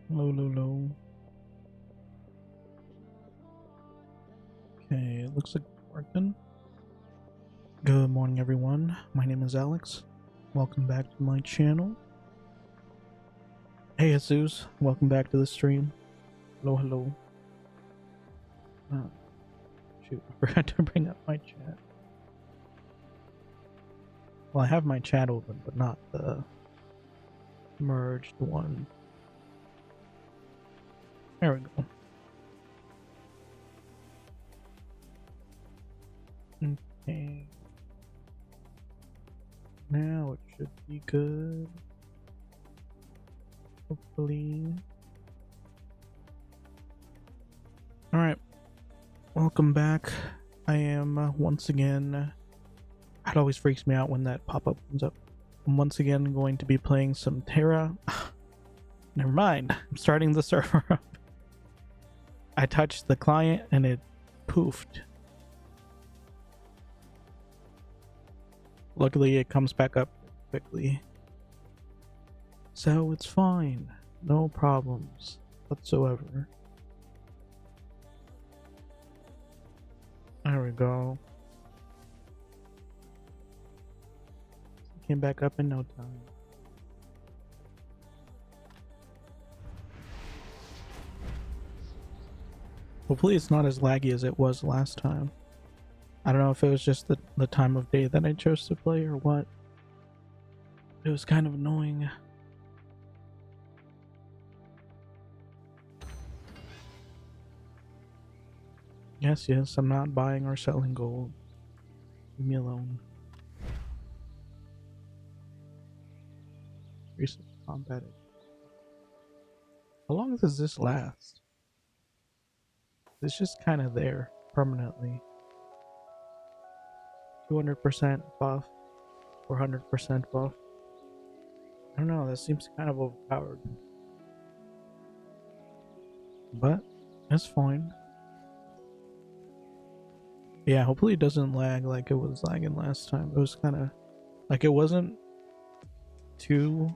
Low, low, low. Okay, it looks like we're working. Good morning, everyone. My name is Alex. Welcome back to my channel. Hey, Jesus. Welcome back to the stream. Hello, hello. Shoot, I forgot to bring up my chat. Well, I have my chat open, but not the merged one. There we go. Okay. Now it should be good. Hopefully. Alright. Welcome back. I am once again... It always freaks me out when that pop-up comes up. I'm once again going to be playing some Terra. Never mind. I'm starting the server up. I touched the client and it poofed. Luckily, it comes back up quickly. So it's fine. No problems whatsoever. There we go. Came back up in no time. Hopefully it's not as laggy as it was last time. I don't know if it was just the time of day that I chose to play or what. It was kind of annoying. Yes, I'm not buying or selling gold. Leave me alone. Recent combat. How long does this last? It's just kind of there permanently. 200% buff, 400% buff. I don't know, that seems kind of overpowered. But it's fine. Yeah, hopefully it doesn't lag like it was lagging last time. It was kind of like it wasn't too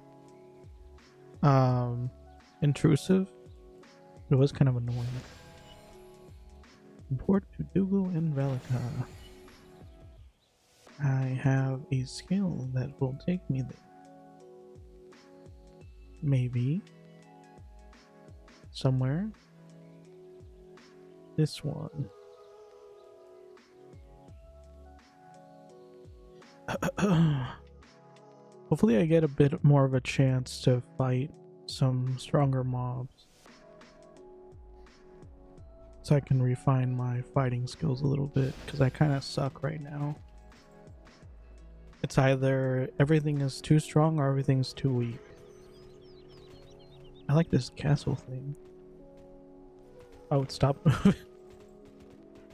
intrusive. It was kind of annoying. Import to Dougal and Velica. I have a skill that will take me there. Maybe. Somewhere. This one. Hopefully I get a bit more of a chance to fight some stronger mobs. So I can refine my fighting skills a little bit, because I kind of suck right now. It's either everything is too strong or everything's too weak. I like this castle thing. Oh, stop moving.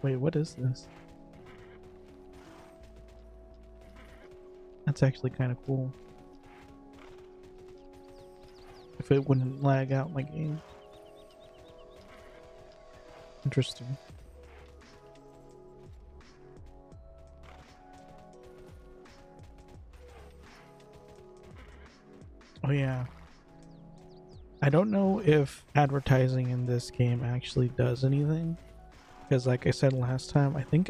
Wait, what is this? That's actually kind of cool. If it wouldn't lag out my game. Interesting. Oh yeah. I don't know if advertising in this game actually does anything. Because like I said last time, I think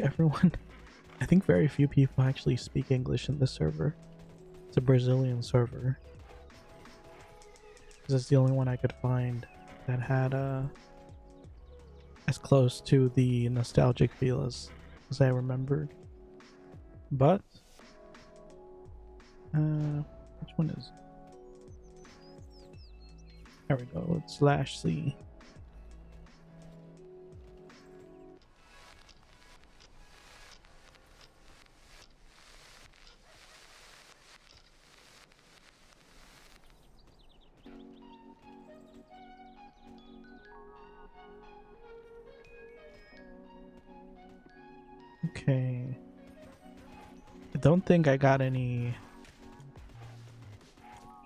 very few people actually speak English in this server. It's a Brazilian server. This is the only one I could find that had as close to the nostalgic feel as I remembered. But which one is it? There we go. It's /C. Okay. I don't think I got any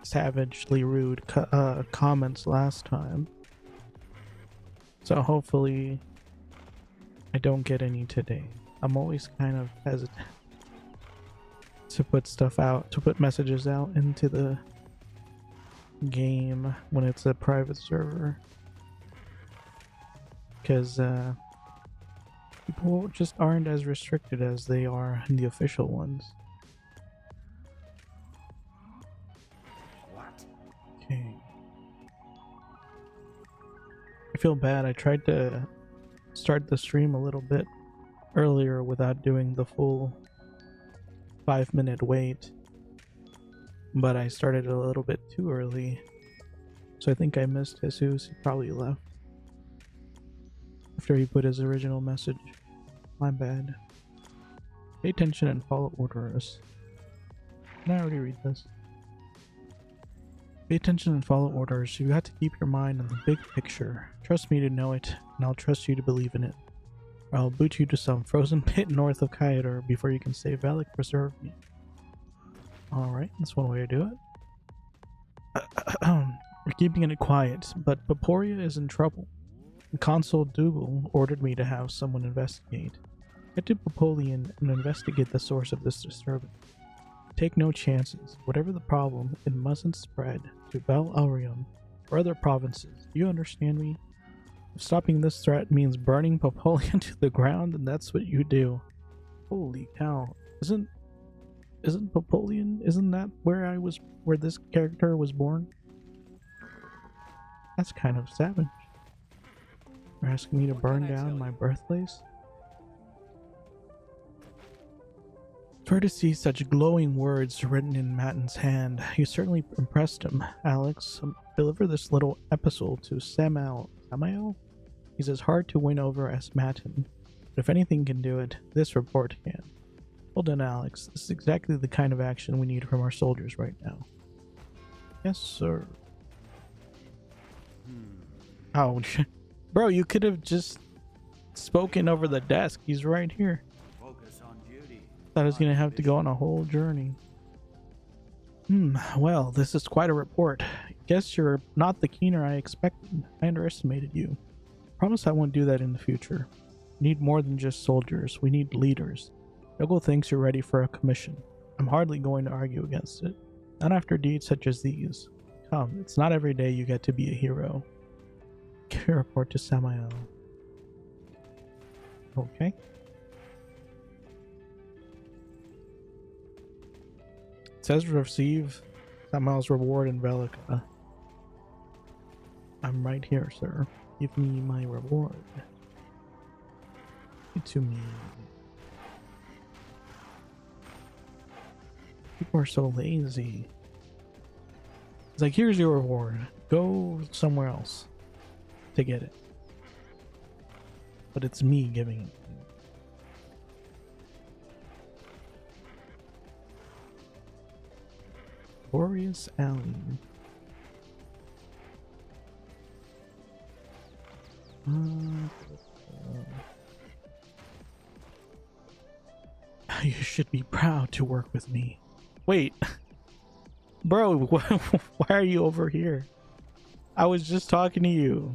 savagely rude comments last time. So hopefully I don't get any today. I'm always kind of hesitant to put stuff out, to put messages out into the game when it's a private server, because people just aren't as restricted as they are in the official ones. Okay. I feel bad. I tried to start the stream a little bit earlier without doing the full 5-minute wait, but I started a little bit too early, so I think I missed Jesus. He probably left after he put his original message. My bad. Pay attention and follow orders. Can I already read this? Pay attention and follow orders. You have to keep your mind on the big picture. Trust me to know it, and I'll trust you to believe in it. Or I'll boot you to some frozen pit north of Kaitor before you can say Valak preserve me. Alright, that's one way to do it. We're keeping it quiet, but Paporia is in trouble. Consul Dougal ordered me to have someone investigate. Get to Popolian and investigate the source of this disturbance. Take no chances. Whatever the problem, it mustn't spread to Bel Aurium or other provinces. Do you understand me? If stopping this threat means burning Popolian to the ground, then that's what you do. Holy cow. Isn't Popolian, isn't that where this character was born? That's kind of savage. You're asking me to burn down my birthplace? It's rare to see such glowing words written in Matten's hand. You certainly impressed him, Alex. Deliver this little epistle to Samael. Samael? He's as hard to win over as Matten. But if anything can do it, this report can. Well done, Alex. This is exactly the kind of action we need from our soldiers right now. Yes, sir. Ouch. Bro, you could have just spoken over the desk. He's right here. Thought I was gonna have to go on a whole journey. Well, this is quite a report. Guess you're not the keener I expected. I underestimated you. Promise I won't do that in the future. We need more than just soldiers. We need leaders. Dougal thinks you're ready for a commission. I'm hardly going to argue against it. Not after deeds such as these. Come, it's not every day you get to be a hero. Give your report to Samael. Okay. It says receive Samael's reward in Velica. I'm right here, sir. Give me my reward. Give it to me. People are so lazy. It's like, here's your reward. Go somewhere else to get it. But it's me giving it. Glorious Alley. You should be proud to work with me. Wait. Bro, why are you over here? I was just talking to you.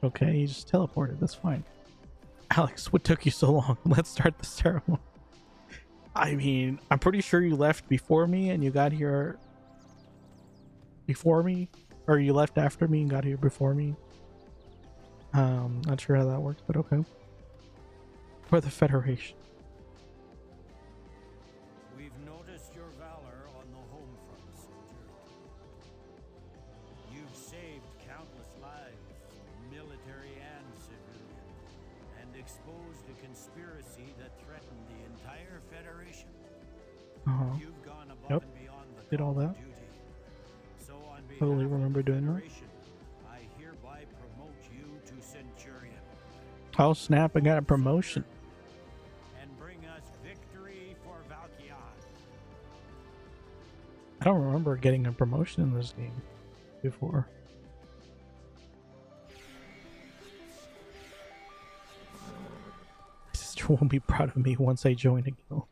Okay, you just teleported. That's fine. Alex, what took you so long? Let's start the ceremony. I mean, I'm pretty sure you left before me and you got here before me, or you left after me and got here before me. Not sure how that works, but okay. For the Federation. We've noticed your valor on the home front, soldier. You've saved countless lives, military and civilian, and exposed a conspiracy that threatened the entire Federation. You've gone above and beyond the did all that. duty. So on behalf Totally remember of the doing that. Federation, I hereby promote you to Centurion. Oh snap, I got a promotion. And bring us victory for Valkion. I don't remember getting a promotion in this game before. My sister won't be proud of me once I join a guild.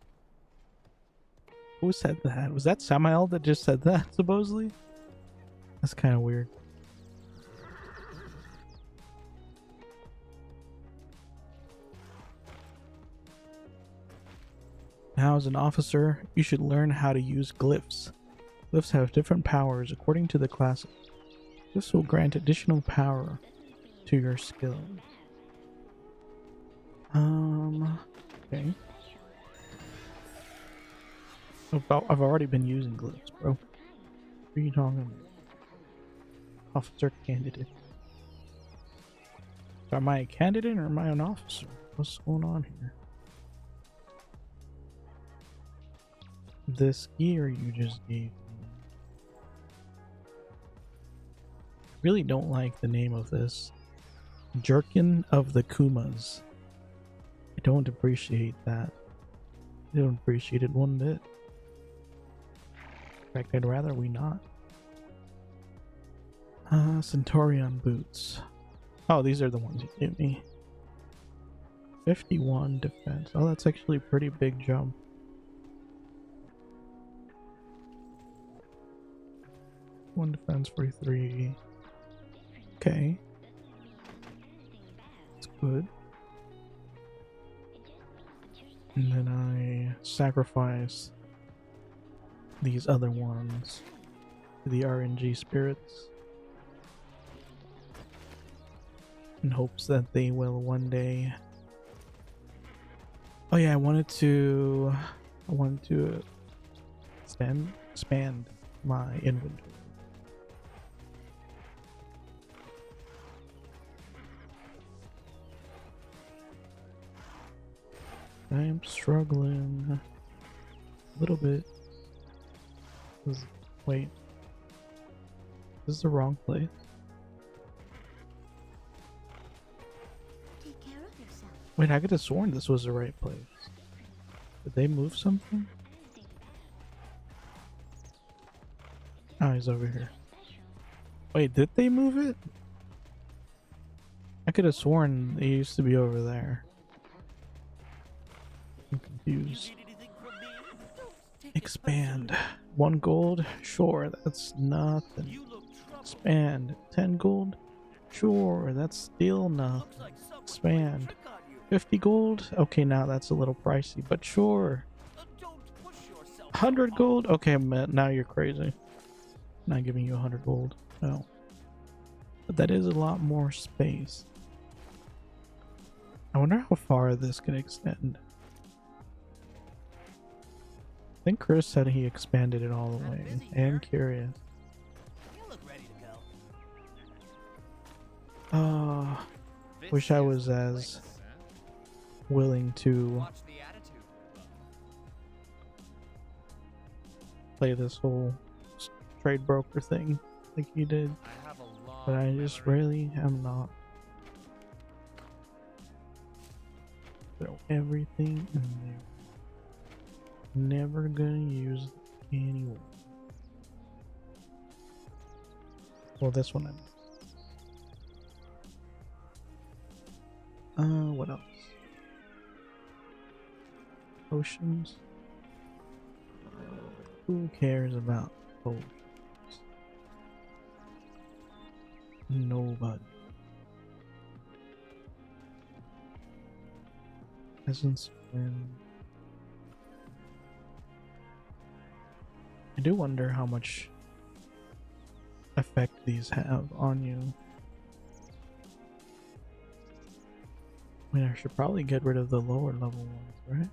Who said that? Was that Samael that just said that, supposedly? That's kind of weird. Now, as an officer, you should learn how to use glyphs. Glyphs have different powers according to the classes. This will grant additional power to your skill. Okay. I've already been using glyphs, bro. What are you talking about? Officer candidate. Am I a candidate or am I an officer? What's going on here? This gear you just gave me. I really don't like the name of this. Jerkin of the Kumas. I don't appreciate that. I don't appreciate it one bit. In fact, I'd rather we not. Centurion boots. Oh, these are the ones you gave me. 51 defense. Oh, that's actually a pretty big jump. One defense, 43. Okay. That's good. And then I sacrifice these other ones to the RNG spirits in hopes that they will one day. Oh yeah, I wanted to expand my inventory. I am struggling a little bit. Wait, this is the wrong place. Take care of yourself. Wait, I could have sworn this was the right place. Did they move something? Oh, he's over here. Wait, did they move it? I could have sworn it used to be over there. I'm confused. Expand. 1 gold? Sure, that's nothing. Expand. 10 gold? Sure, that's still nothing. Expand. 50 gold? Okay, now that's a little pricey, but sure. 100 gold? Okay, now you're crazy. Not giving you 100 gold. No. But that is a lot more space. I wonder how far this can extend. I think Chris said he expanded it all the way. I am curious. Wish I was as willing to play this whole trade broker thing like you did, but I just really am not. Throw everything in there. Never gonna use it anyway. Well, this one what else? Potions. Who cares about potions? Nobody. Essence when I do wonder how much effect these have on you. I mean, I should probably get rid of the lower level ones, right?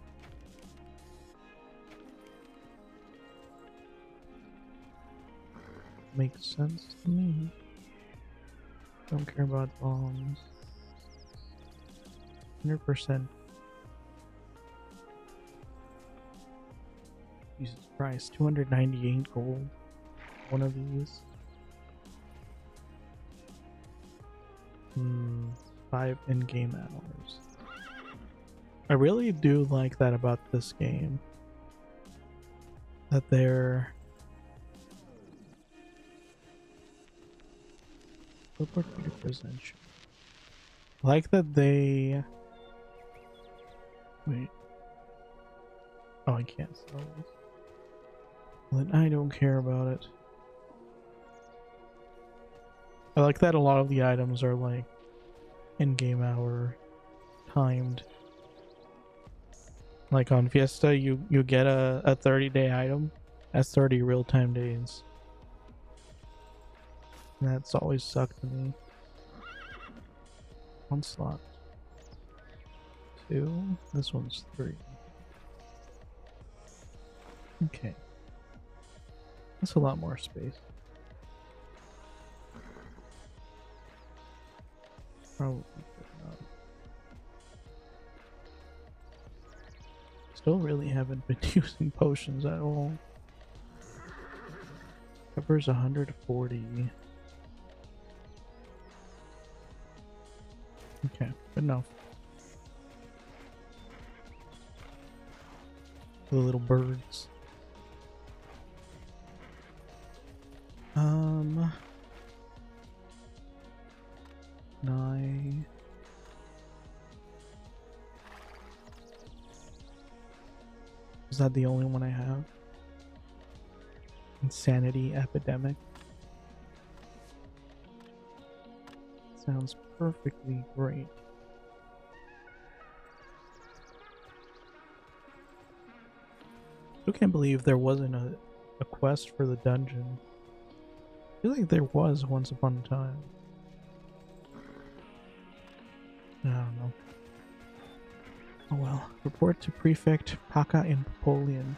Makes sense to me. Don't care about bombs. 100%. Jesus Christ, 298 gold. One of these. 5 in-game hours. I really do like that about this game. That they're presentation. Like that they wait. Oh, I can't sell this. Well, then I don't care about it. I like that a lot of the items are like in-game hour timed. Like on Fiesta, you get a 30-day item That's 30 real-time days. And that's always sucked to me. 1 slot. 2. This one's 3. Okay. That's a lot more space. Probably not. Still really haven't been using potions at all. Covers 140. Okay, good enough. The little birds. Nine. Is that the only one I have? Insanity Epidemic. Sounds perfectly great. I can't believe there wasn't a quest for the dungeon. I feel like there was once upon a time. I don't know. Oh well. Report to Prefect Paka in Napoleon.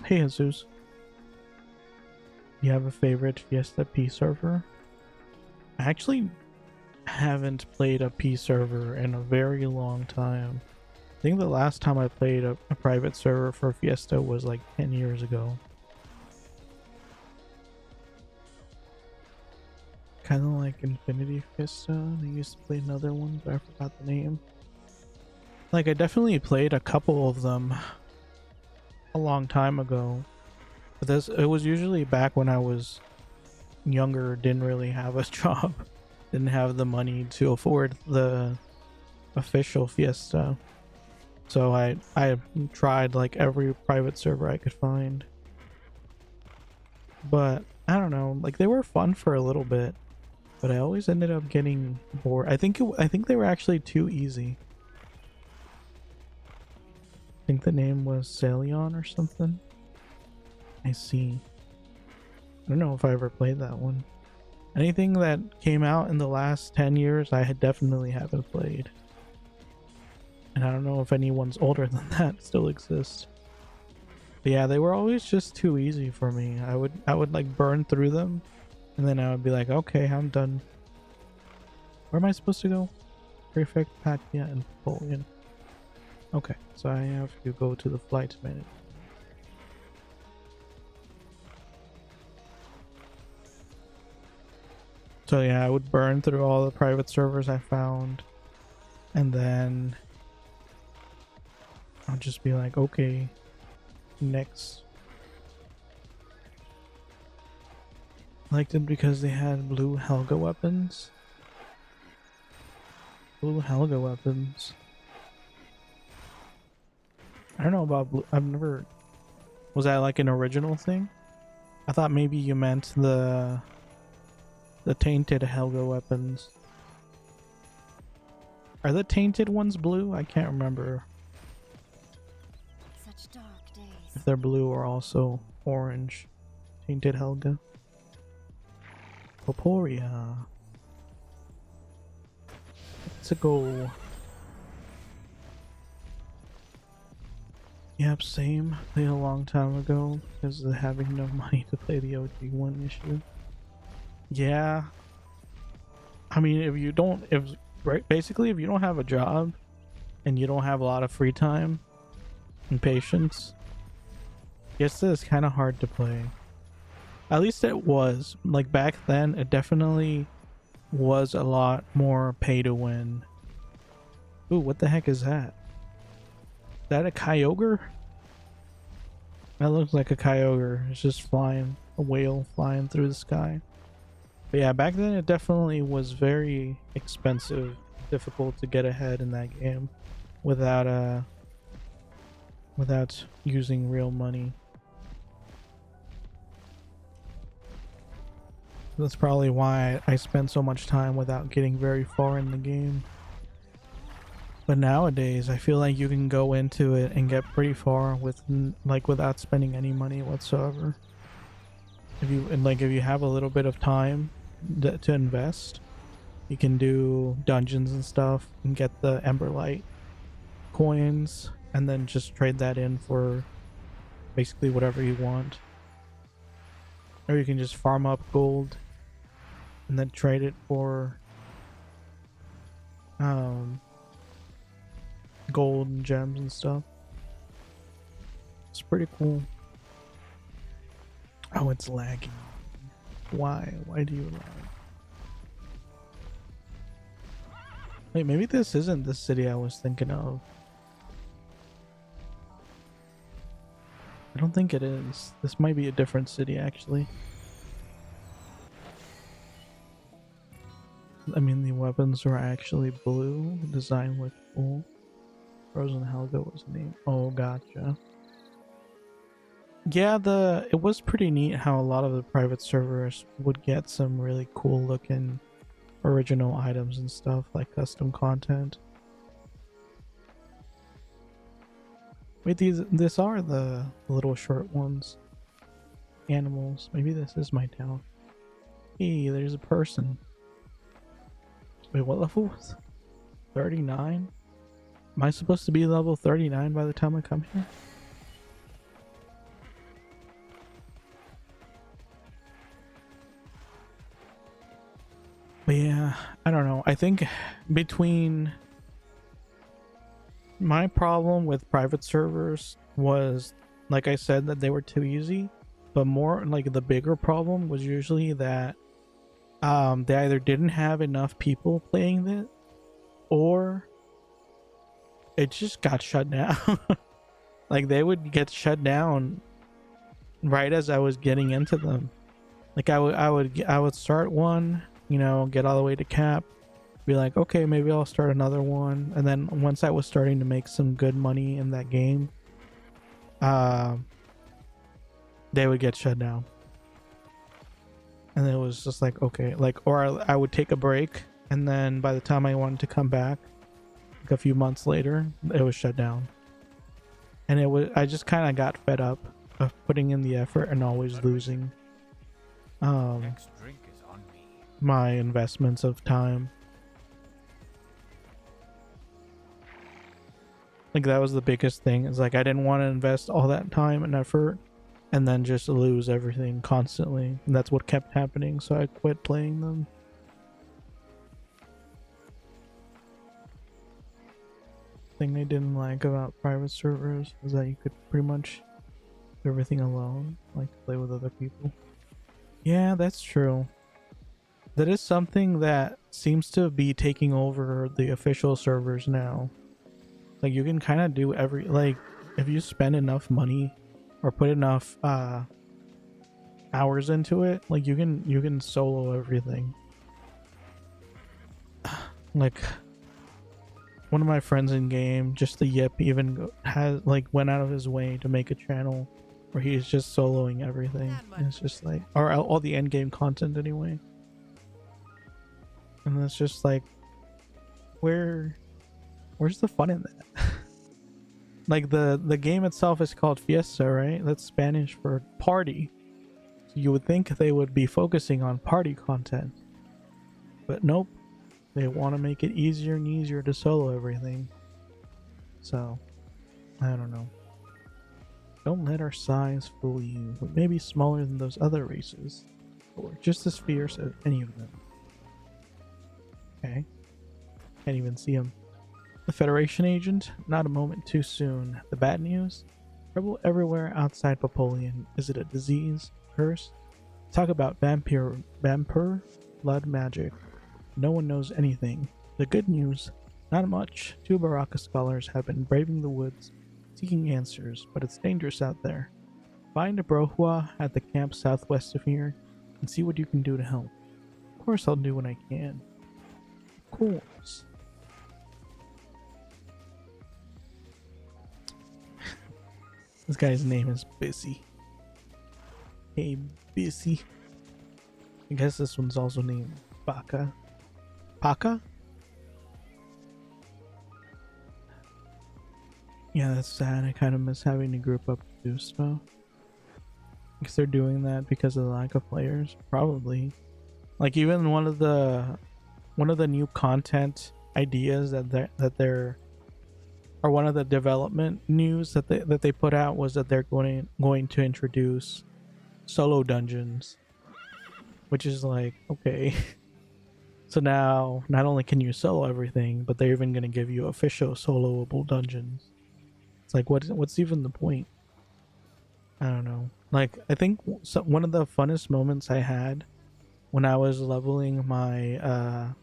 Hey Jesus. You have a favorite Fiesta P server? I actually haven't played a P server in a very long time. I think the last time I played a private server for Fiesta was like 10 years ago. Kind of like Infinity Fiesta. They used to play another one, but I forgot the name. Like, I definitely played a couple of them a long time ago. But it was usually back when I was younger, didn't really have a job, didn't have the money to afford the official Fiesta. So I tried like every private server I could find. But I don't know, like they were fun for a little bit, but I always ended up getting bored. I think they were actually too easy. I think the name was Celion or something. I see. I don't know if I ever played that one. Anything that came out in the last 10 years, I definitely haven't played. And I don't know if anyone's older than that still exists. But yeah, they were always just too easy for me. I would like burn through them, and then I would be like, okay, I'm done. Where am I supposed to go? Prefect Patia and Napoleon. Okay, so I have to go to the flight manager. So yeah, I would burn through all the private servers I found, and then I'll just be like, okay, next. I liked it because they had blue Helga weapons. Blue Helga weapons. I don't know about blue. I've never. Was that like an original thing? I thought maybe you meant the tainted Helga weapons. Are the tainted ones blue? I can't remember. Such dark days. If they're blue or also orange. Tainted Helga. Poporia. Let's go. Yep, same. Played a long time ago because of having no money to play the OG1 issue. Yeah. I mean, basically if you don't have a job and you don't have a lot of free time and patience, yes, it's kind of hard to play. At least it was. Like back then, it definitely was a lot more pay to win. Ooh, what the heck is that? Is that a Kyogre? That looks like a Kyogre. It's just flying. A whale flying through the sky. But yeah, back then it definitely was very expensive, difficult to get ahead in that game without using real money. That's probably why I spent so much time without getting very far in the game. But nowadays, I feel like you can go into it and get pretty far with like without spending any money whatsoever. If you have a little bit of time to invest, you can do dungeons and stuff and get the Emberlight coins, and then just trade that in for basically whatever you want. Or you can just farm up gold and then trade it for gold and gems and stuff. It's pretty cool. Oh, it's lagging. Why do you lag? Wait, maybe this isn't the city I was thinking of. I don't think it is. This might be a different city, actually. I mean, the weapons were actually blue. The design looked cool. Frozen Helga was the name. Oh, gotcha. Yeah, it was pretty neat how a lot of the private servers would get some really cool looking original items and stuff, like custom content. Wait, this are the little short ones. Animals. Maybe this is my town. Hey, there's a person. Wait, what level was 39? Am I supposed to be level 39 by the time I come here? But yeah, I don't know. I think between my problem with private servers was, like I said, that they were too easy, but more like the bigger problem was usually that they either didn't have enough people playing it, or it just got shut down. Like they would get shut down right as I was getting into them. Like I would start one, you know, get all the way to cap, be like, okay, maybe I'll start another one, and then once I was starting to make some good money in that game, they would get shut down. And it was just like, okay, like, or I would take a break, and then by the time I wanted to come back, like a few months later, it was shut down. And I just kind of got fed up of putting in the effort and always losing my investments of time. Like that was the biggest thing. It's like I didn't want to invest all that time and effort and then just lose everything constantly. And that's what kept happening, so I quit playing them. Thing I didn't like about private servers is that you could pretty much do everything alone, like play with other people. Yeah, that's true. That is something that seems to be taking over the official servers now. Like you can kind of do like if you spend enough money or put enough hours into it, like you can solo everything. Like one of my friends in game, just the Yip, even went out of his way to make a channel where he's just soloing everything. And it's just like, or all the end game content anyway. And it's just like, where's the fun in that? Like the game itself is called Fiesta, right? That's Spanish for party. So you would think they would be focusing on party content, but nope. They want to make it easier and easier to solo everything. So, I don't know. Don't let our size fool you. We may be smaller than those other races, but we're just as fierce as any of them. Okay. Can't even see him. The Federation agent? Not a moment too soon. The bad news? Trouble everywhere outside Popolian. Is it a disease? Curse? Talk about vampire blood magic. No one knows anything. The good news? Not much. 2 Baraka scholars have been braving the woods, seeking answers, but it's dangerous out there. Find a Brohua at the camp southwest of here, and see what you can do to help. Of course I'll do what I can. Of course. This guy's name is Bissy. Hey, Bissy. I guess this one's also named Baka. Paka? Yeah, that's sad. I kind of miss having to group up to do stuff. Because they're doing that because of the lack of players, probably. Like even one of the new content ideas that they're or one of the development news that they put out was that they're going to introduce solo dungeons, which is like, okay. So now not only can you solo everything, but they're even going to give you official soloable dungeons. It's like what's even the point? I don't know. Like I think one of the funnest moments I had when I was leveling my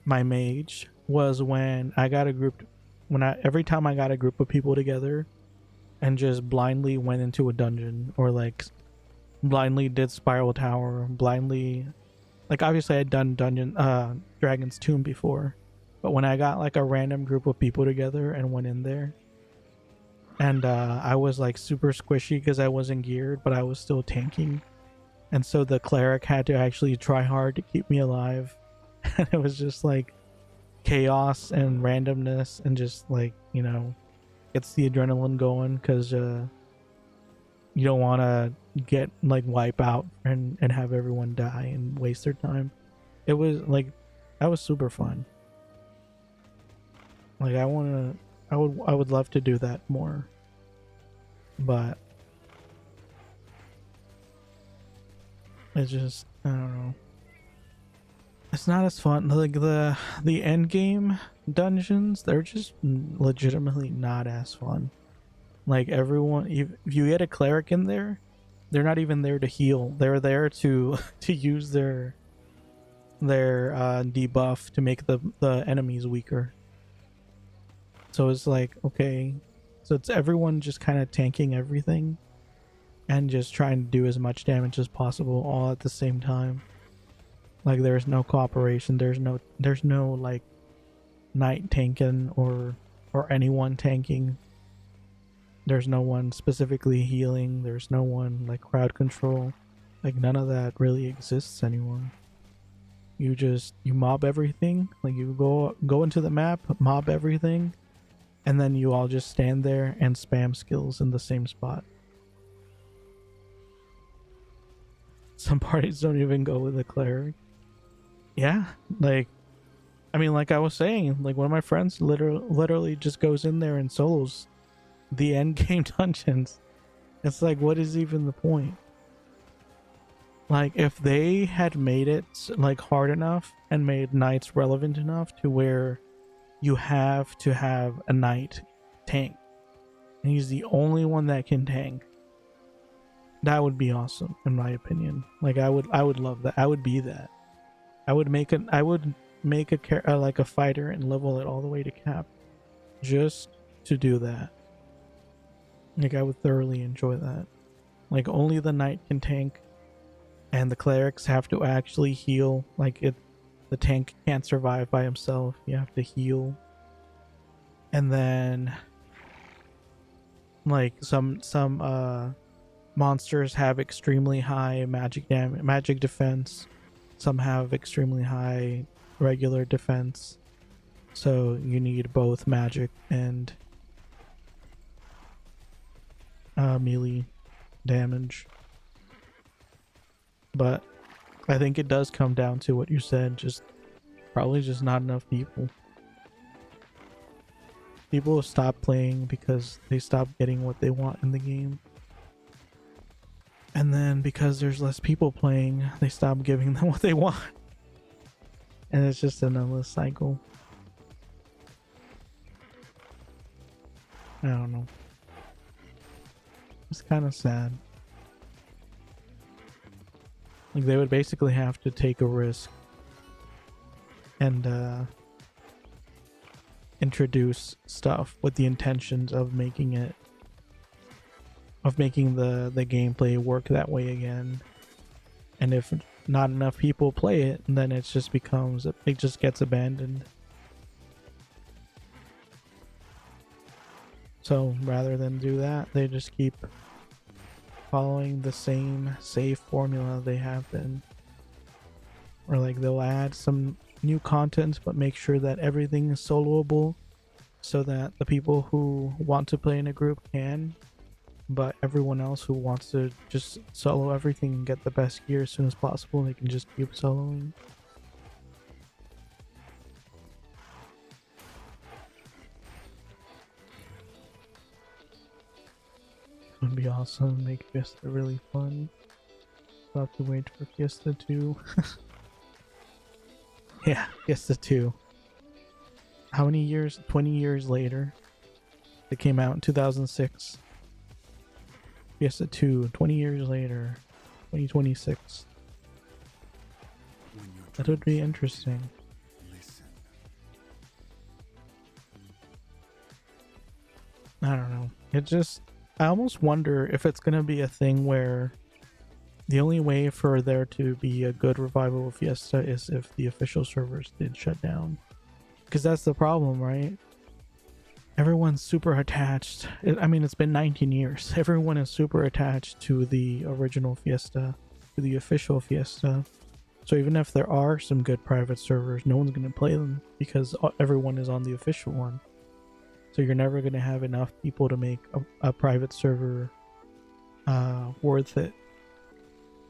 mage was when I got a group when I every time I got a group of people together and just blindly went into a dungeon, or like blindly did Spiral Tower, blindly, like obviously I'd done Dragon's Tomb before, but when I got like a random group of people together and went in there, and I was like super squishy because I wasn't geared, but I was still tanking, and so the cleric had to actually try hard to keep me alive. And it was just like chaos and randomness, and just like, gets the adrenaline going, because you don't want to get like wipe out and have everyone die and waste their time. It was like, that was super fun. Like I would love to do that more, but it's just, I don't know, it's not as fun. Like the end game dungeons, they're just legitimately not as fun. Like everyone, if you get a cleric in there, they're not even there to heal. They're there to to use their debuff to make the enemies weaker. So it's like, okay, so it's everyone just kind of tanking everything and just trying to do as much damage as possible all at the same time. Like there's no cooperation. There's no like knight tanking or anyone tanking. There's no one specifically healing. There's no one like crowd control. Like none of that really exists anymore. You mob everything. Like you go into the map, mob everything, and then you all just stand there and spam skills in the same spot. Some parties don't even go with a cleric. Yeah, like, I mean, like I was saying, like one of my friends literally just goes in there and solos the end game dungeons. It's like, what is even the point? Like if they had made it like hard enough and made knights relevant enough to where you have to have a knight tank, and he's the only one that can tank, that would be awesome in my opinion. Like I would love that. I would be that. I would make like a fighter and level it all the way to cap just to do that. Like I would thoroughly enjoy that. Like only the knight can tank, and the clerics have to actually heal. Like the tank can't survive by himself. You have to heal. And then like some monsters have extremely high magic defense. Some have extremely high regular defense. So you need both magic and melee damage. But I think it does come down to what you said, just probably just not enough people. People stop playing because they stop getting what they want in the game. And then because there's less people playing, they stop giving them what they want. And it's just an endless cycle. I don't know. It's kind of sad. Like they would basically have to take a risk and introduce stuff with the intentions of making the gameplay work that way again. And if not enough people play it, then it just gets abandoned. So rather than do that, they just keep following the same safe formula they have been. Or like they'll add some new content but make sure that everything is soloable, so that the people who want to play in a group can, but everyone else who wants to just solo everything and get the best gear as soon as possible, they can just keep soloing. It would be awesome, make Fiesta really fun. I'll have to wait for Fiesta 2. Yeah, Fiesta 2. How many years? 20 years later. It came out in 2006. Fiesta 2, 20 years later. 2026. That would be interesting. I don't know. It just... I almost wonder if it's going to be a thing where the only way for there to be a good revival of Fiesta is if the official servers did shut down. Because that's the problem, right? Everyone's super attached. I mean, it's been 19 years. Everyone is super attached to the original Fiesta, to the official Fiesta. So even if there are some good private servers, no one's going to play them because everyone is on the official one. So you're never going to have enough people to make a private server worth it.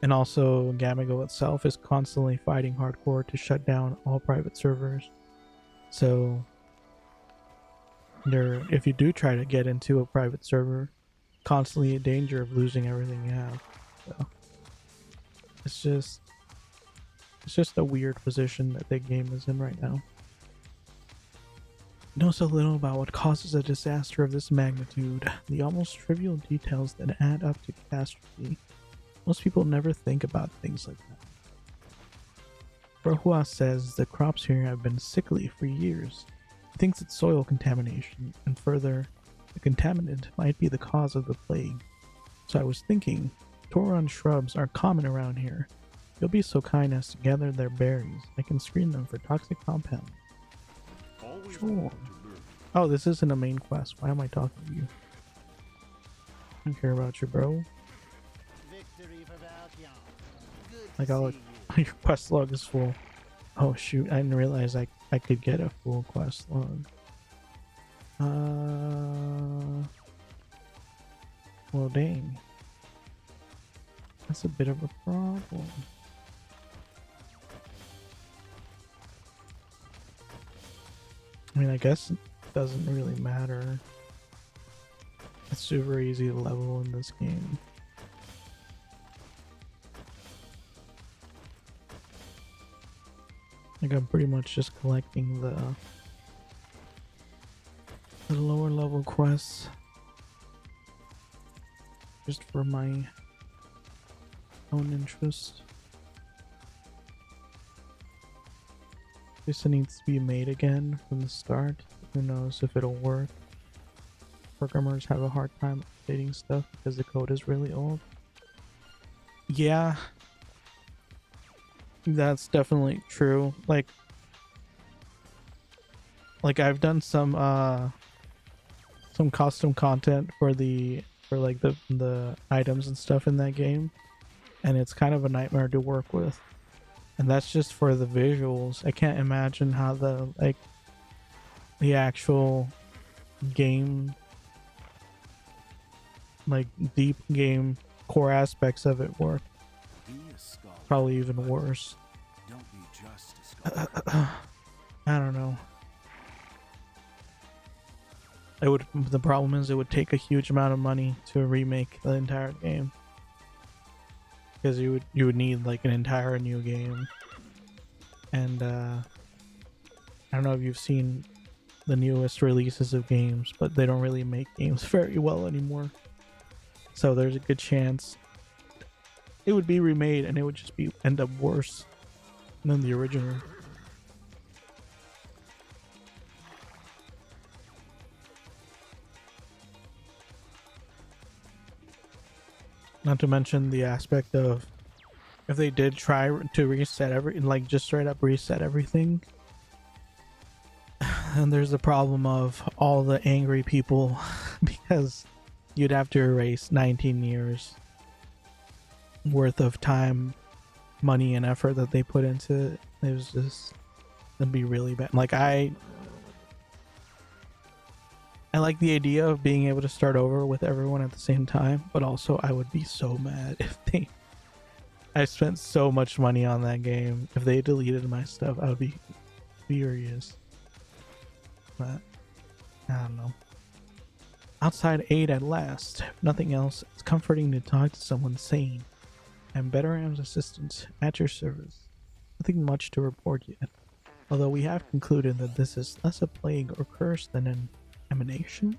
And also, Gamigo itself is constantly fighting hardcore to shut down all private servers. So, if you do try to get into a private server, constantly in danger of losing everything you have. So, it's just a weird position that the game is in right now. Know so little about what causes a disaster of this magnitude, the almost trivial details that add up to catastrophe. Most people never think about things like that. Rohua says the crops here have been sickly for years. He thinks it's soil contamination, and further, the contaminant might be the cause of the plague. So I was thinking, Toron shrubs are common around here. You'll be so kind as to gather their berries. I can screen them for toxic compounds. Sure. Oh, this isn't a main quest. Why am I talking to you? I don't care about you, bro. Like, your quest log is full. Oh shoot, I didn't realize I could get a full quest log. Well dang. That's a bit of a problem. I mean, I guess it doesn't really matter. It's super easy to level in this game. Like, I'm pretty much just collecting the lower level quests just for my own interest. This needs to be made again from the start. Who knows if it'll work. Programmers have a hard time updating stuff because the code is really old. Yeah, that's definitely true. Like I've done some custom content for like the items and stuff in that game, and it's kind of a nightmare to work with. And that's just for the visuals. I can't imagine how the actual game, like deep game core aspects of it work. Probably even worse. Don't be just a I don't know. The problem is it would take a huge amount of money to remake the entire game. Because you would need like an entire new game. And I don't know if you've seen the newest releases of games, but they don't really make games very well anymore. So there's a good chance it would be remade and it would just end up worse than the original. Not to mention the aspect of if they did try to reset like just straight up reset everything, and there's the problem of all the angry people because you'd have to erase 19 years worth of time, money, and effort that they put into it. It was just, it'd be really bad. Like I like the idea of being able to start over with everyone at the same time, but also I would be so mad if they I spent so much money on that game. If they deleted my stuff, I would be furious. But I don't know. Outside aid at last. If nothing else, it's comforting to talk to someone sane. I'm Betteram's assistant at your service. Nothing much to report yet. Although we have concluded that this is less a plague or curse than an emanation?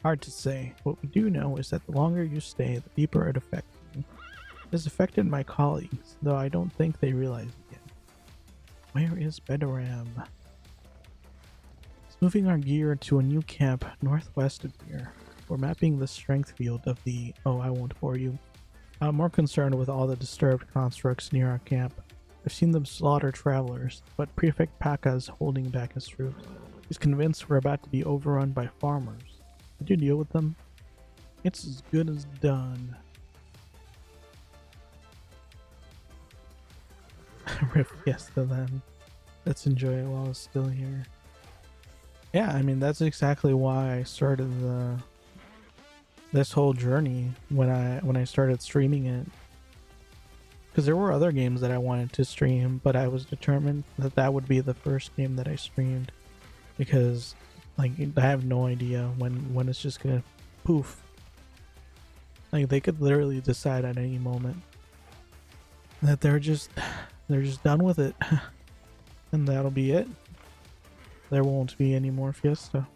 Hard to say. What we do know is that the longer you stay, the deeper it affects you. It has affected my colleagues, though I don't think they realize it yet. Where is Betteram? It's moving our gear to a new camp northwest of here. We're mapping the strength field of the... Oh, I won't bore you. I'm more concerned with all the disturbed constructs near our camp. I've seen them slaughter travelers, but Prefect Paka's holding back his troops. He's convinced we're about to be overrun by farmers. Did you deal with them? It's as good as done. Rip yes to them. Let's enjoy it while it's still here. Yeah, I mean that's exactly why I started this whole journey when I started streaming it. Because there were other games that I wanted to stream, but I was determined that that would be the first game that I streamed. Because like I have no idea when it's just gonna poof. Like they could literally decide at any moment that they're just done with it. And that'll be it. There won't be any more Fiesta.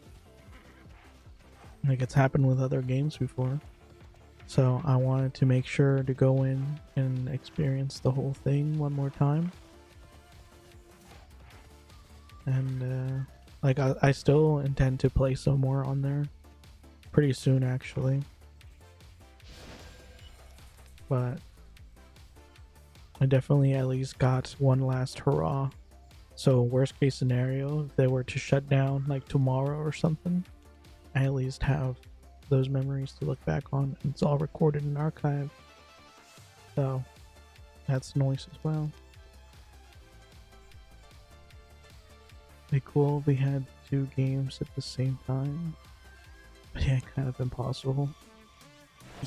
Like it's happened with other games before. So I wanted to make sure to go in and experience the whole thing one more time. And like I still intend to play some more on there pretty soon actually. But I definitely at least got one last hurrah. So worst case scenario, if they were to shut down like tomorrow or something, I at least have those memories to look back on, and it's all recorded in archive. So that's nice as well. Be cool if we had 2 games at the same time. But yeah, kind of impossible.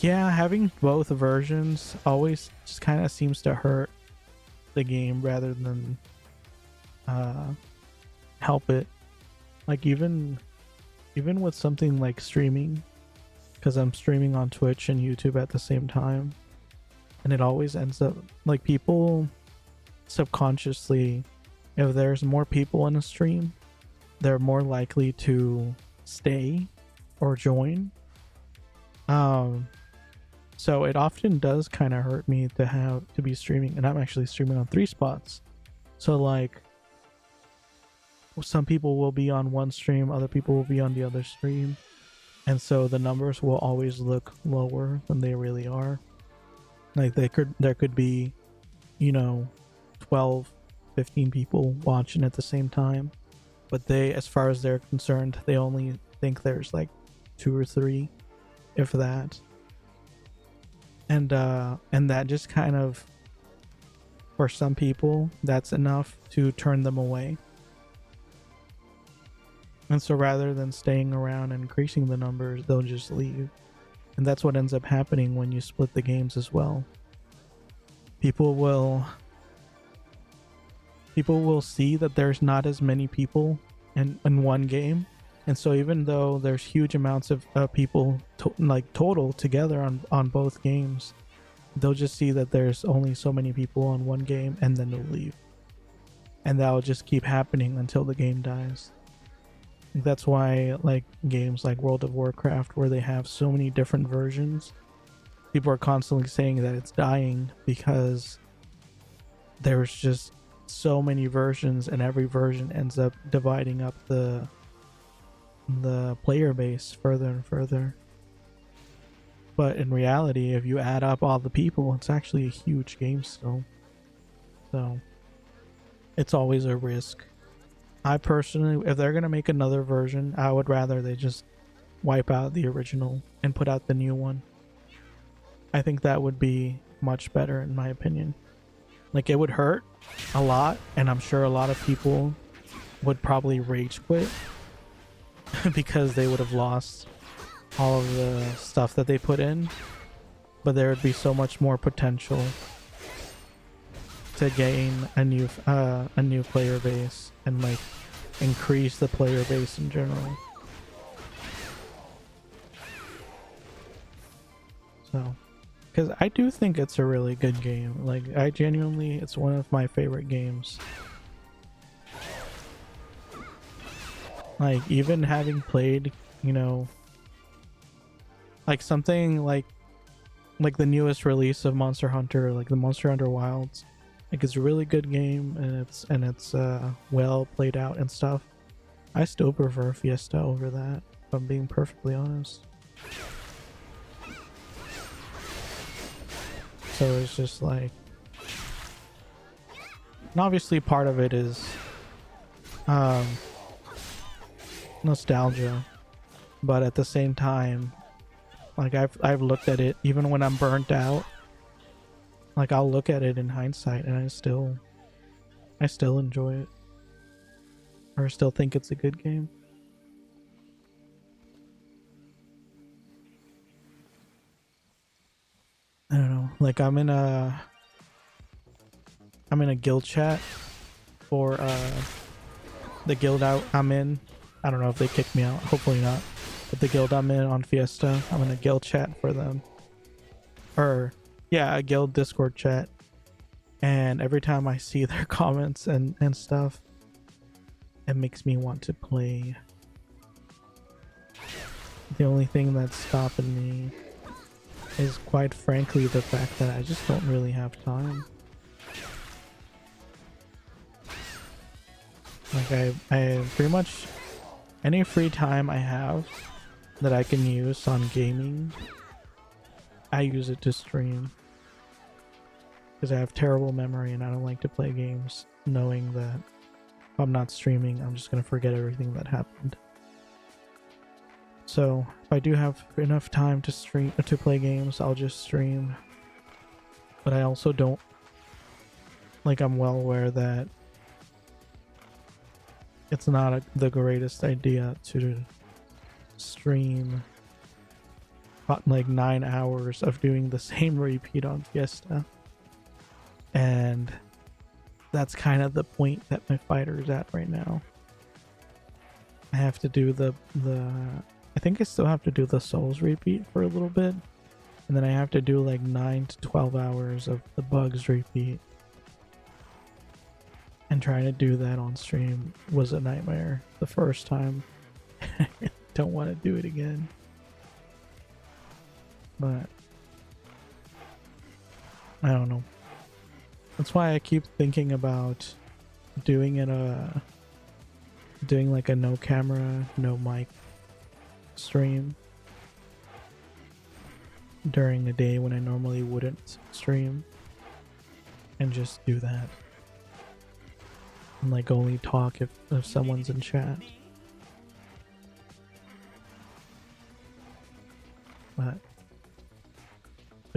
Yeah, having both versions always just kind of seems to hurt the game rather than help it. Like even with something like streaming, because I'm streaming on Twitch and YouTube at the same time, and it always ends up like people subconsciously, if there's more people in a stream, they're more likely to stay or join. So it often does kind of hurt me to be streaming, and I'm actually streaming on 3 spots. So like some people will be on one stream, other people will be on the other stream, and so the numbers will always look lower than they really are. Like there could be, you know, 12, 15 people watching at the same time, but they, as far as they're concerned, they only think there's like 2 or 3, if that. And that just kind of, for some people, that's enough to turn them away. And so rather than staying around and increasing the numbers, they'll just leave. And that's what ends up happening when you split the games as well. People will see that there's not as many people in one game. And so even though there's huge amounts of people total together on both games, they'll just see that there's only so many people on one game, and then they'll leave. And that'll just keep happening until the game dies. That's why like games like World of Warcraft, where they have so many different versions, people are constantly saying that it's dying because there's just so many versions, and every version ends up dividing up the player base further and further. But in reality, if you add up all the people, it's actually a huge game still. So it's always a risk. I personally, if they're going to make another version, I would rather they just wipe out the original and put out the new one. I think that would be much better in my opinion. Like it would hurt a lot, and I'm sure a lot of people would probably rage quit. because they would have lost all of the stuff that they put in, but there would be so much more potential to gain a new player base and like increase the player base in general. So, because I do think it's a really good game. Like, I genuinely, it's one of my favorite games. Like, even having played, you know, like something like the newest release of Monster Hunter, like the Monster Hunter Wilds, like it's a really good game, and it's well played out and stuff. I still prefer Fiesta over that, if I'm being perfectly honest. So it's just like, and obviously part of it is nostalgia, but at the same time, like I've looked at it even when I'm burnt out. Like I'll look at it in hindsight and I still enjoy it, or still think it's a good game. I don't know. Like I'm in a guild chat for the guild I'm in. I don't know if they kicked me out. Hopefully not. But the guild I'm in on Fiesta, I'm in a guild chat for them. Or yeah, a guild Discord chat. And every time I see their comments and stuff, it makes me want to play. The only thing that's stopping me is quite frankly the fact that I just don't really have time. Like I pretty much any free time I have that I can use on gaming, I use it to stream. Because I have terrible memory and I don't like to play games knowing that if I'm not streaming, I'm just gonna forget everything that happened. So if I do have enough time to stream to play games, I'll just stream. But I also don't, like, I'm well aware that it's not the greatest idea to stream like 9 hours of doing the same repeat on Fiesta. And that's kind of the point that my fighter is at right now. I have to do the I think I still have to do the Souls repeat for a little bit, and then I have to do like 9 to 12 hours of the bugs repeat. And trying to do that on stream was a nightmare the first time. Don't want to do it again. But I don't know. That's why I keep thinking about doing it doing like a no camera, no mic stream during a day when I normally wouldn't stream, and just do that and like only talk if someone's in chat. But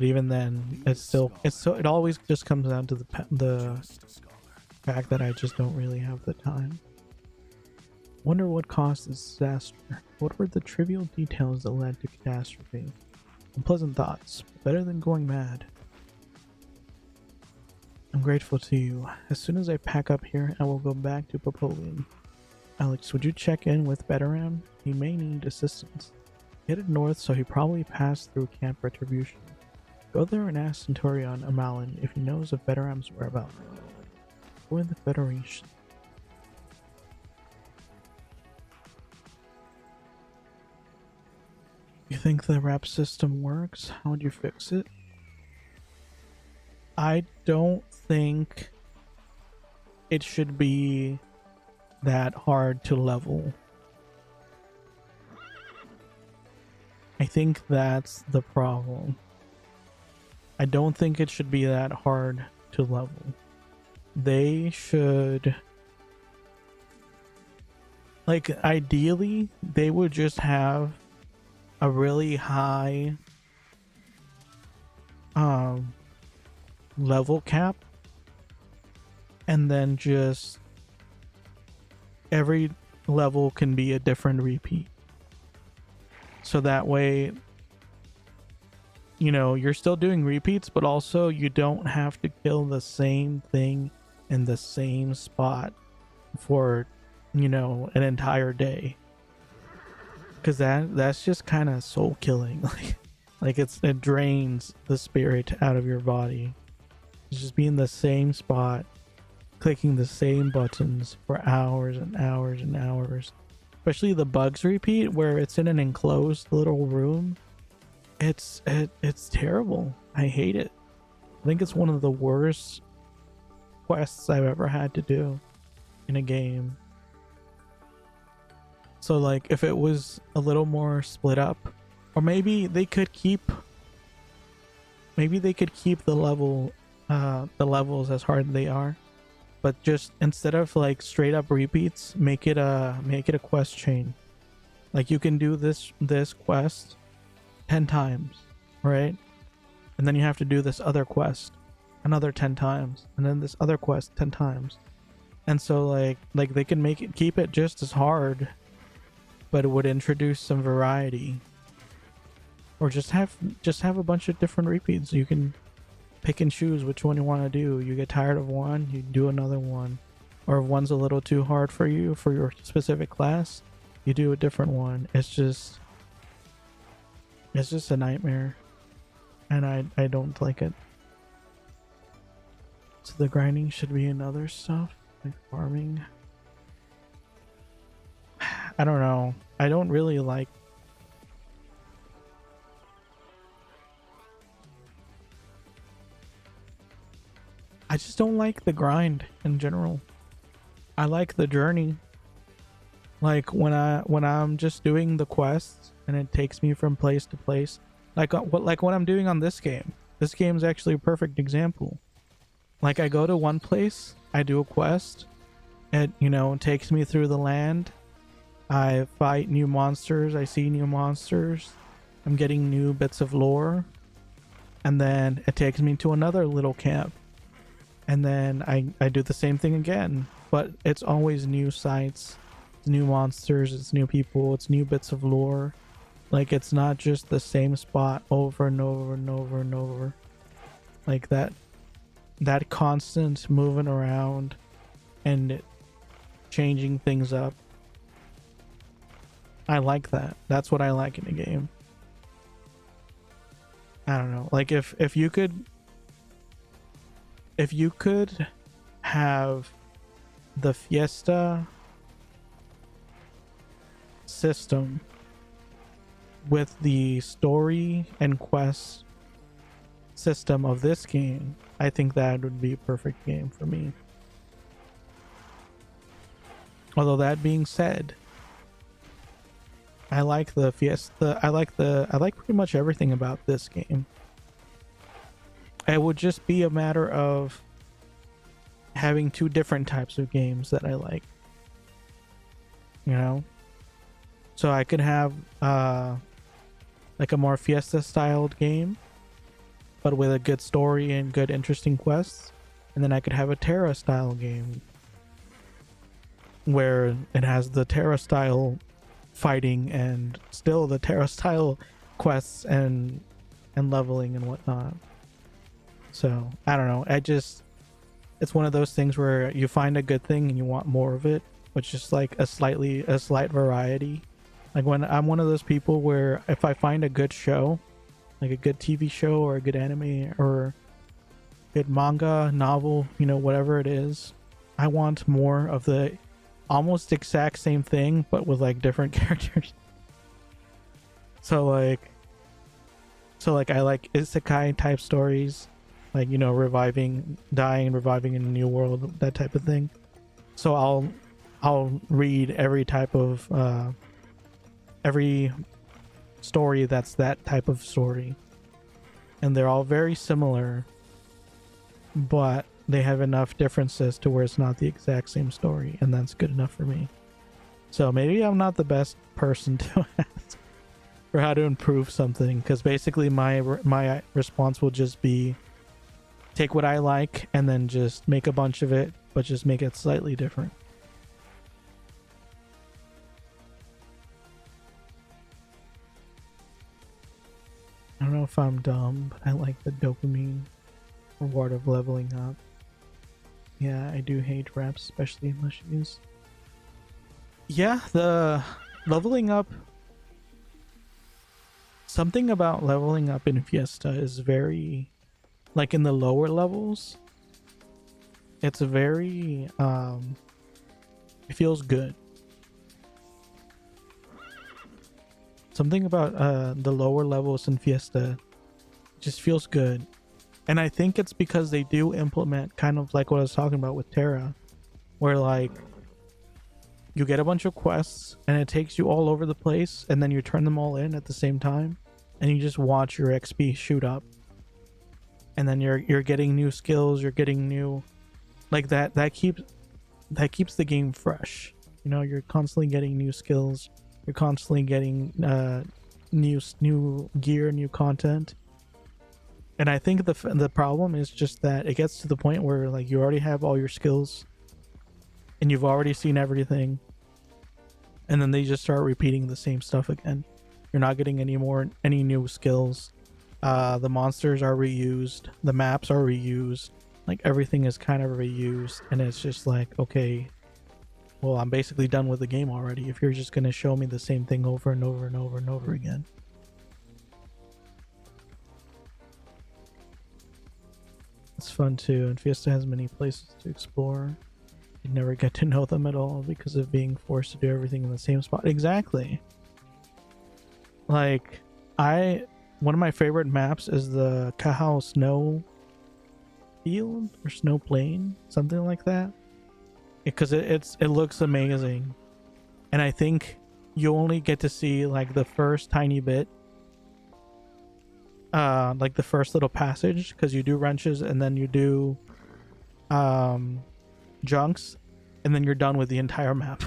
even then, it always just comes down to the fact that I just don't really have the time. Wonder what caused this disaster. What were the trivial details that led to catastrophe? Unpleasant thoughts, better than going mad. I'm grateful to you. As soon as I pack up here, I will go back to Popolian. Alex, would you check in with Betaram? He may need assistance. He headed north, so he probably passed through Camp Retribution. Go there and ask Centurion Amalin if he knows of Betaram's whereabouts. Join the Federation. You think the wrap system works? How would you fix it? I don't think it should be that hard to level. I think that's the problem. I don't think it should be that hard to level. They should, like, ideally, they would just have a really high level cap, and then just every level can be a different repeat. So that way, you know, you're still doing repeats, but also you don't have to kill the same thing in the same spot for, you know, an entire day. Because that's just kind of soul killing. Like it drains the spirit out of your body. It's just being the same spot, clicking the same buttons for hours and hours and hours. Especially the bugs repeat where it's in an enclosed little room. It's terrible. I hate it. I think it's one of the worst quests I've ever had to do in a game. So like if it was a little more split up, or maybe they could keep the levels as hard as they are, but just instead of like straight up repeats, make it a quest chain. Like you can do this quest 10 times, right? And then you have to do this other quest another 10 times, and then this other quest 10 times. And so like they can keep it just as hard, but it would introduce some variety. Or just have a bunch of different repeats. You can pick and choose which one you want to do. You get tired of one, you do another one. Or if one's a little too hard for you for your specific class, you do a different one. It's just a nightmare, and I don't like it. So the grinding should be in other stuff like farming. I don't know. I don't really like. I just don't like the grind in general. I like the journey. Like when I'm just doing the quests and it takes me from place to place. Like what I'm doing on this game. This game is actually a perfect example. Like I go to one place, I do a quest, it, you know, takes me through the land. I fight new monsters, I see new monsters, I'm getting new bits of lore, and then it takes me to another little camp. And then I do the same thing again, but it's always new sites, new monsters, it's new people, it's new bits of lore. Like it's not just the same spot over and over and over and over. Like that constant moving around and changing things up. I like that. That's what I like in a game. I don't know. Like if you could have the Fiesta system with the story and quest system of this game, I think that would be a perfect game for me. Although that being said, I like the Fiesta. I like pretty much everything about this game. It would just be a matter of having two different types of games that I like. You know? So I could have like a more Fiesta styled game, but with a good story and good interesting quests. And then I could have a Tera style game where it has the Tera style fighting and still the Tera style quests and leveling and whatnot. So I don't know. It's one of those things where you find a good thing and you want more of it, which is like a slight variety. Like when I'm one of those people where if I find a good show, like a good TV show or a good anime or good manga, novel, you know, whatever it is, I want more of the almost exact same thing, but with like different characters. So like I like isekai type stories, like, you know, dying, reviving in a new world, that type of thing. So I'll read every type of every story that's that type of story, and they're all very similar, but they have enough differences to where it's not the exact same story, and that's good enough for me. So maybe I'm not the best person to ask for how to improve something, because basically my response will just be take what I like and then just make a bunch of it, but just make it slightly different. if I'm dumb, but I like the dopamine reward of leveling up. Yeah, I do hate reps, especially mushies. Yeah, the leveling up. Something about leveling up in Fiesta is very, like in the lower levels, it's very, it feels good. Something about the lower levels in Fiesta just feels good. And I think it's because they do implement kind of like what I was talking about with Terra, where like you get a bunch of quests and it takes you all over the place, and then you turn them all in at the same time, and you just watch your XP shoot up. And then you're getting new skills, you're getting new, like that keeps the game fresh. You know, you're constantly getting new skills, you're constantly getting new gear, new content. And I think the problem is just that it gets to the point where like you already have all your skills and you've already seen everything, and then they just start repeating the same stuff again. You're not getting any new skills. The monsters are reused, the maps are reused, like everything is kind of reused, and it's just like, okay, well, I'm basically done with the game already if you're just going to show me the same thing over and over and over and over again. It's fun too, and Fiesta has many places to explore. You never get to know them at all because of being forced to do everything in the same spot. Exactly. Like, one of my favorite maps is the Cahao Snow Field or Snow Plain, something like that. Because it looks amazing, and I think you only get to see like the first tiny bit, like the first little passage, because you do wrenches and then you do junks, and then you're done with the entire map.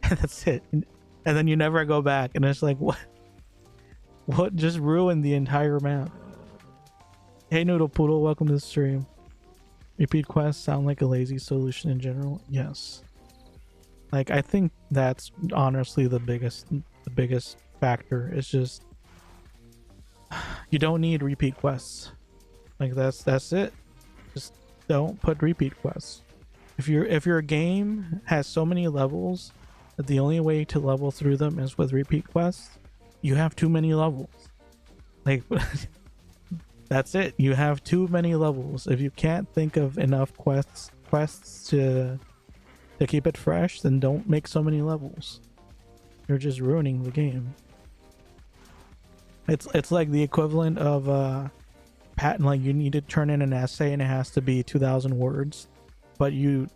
And that's it. And then you never go back, and it's like, what just ruined the entire map? Hey Noodle Poodle, welcome to the stream. Repeat quests sound like a lazy solution in general. Yes, like I think that's honestly the biggest factor. Is just you don't need repeat quests. Like that's it. Just don't put repeat quests. If your game has so many levels that the only way to level through them is with repeat quests, you have too many levels. Like that's it. You have too many levels. If you can't think of enough quests to keep it fresh, then don't make so many levels. You're just ruining the game. It's like the equivalent of patent. Like you need to turn in an essay and it has to be 2,000 words, but you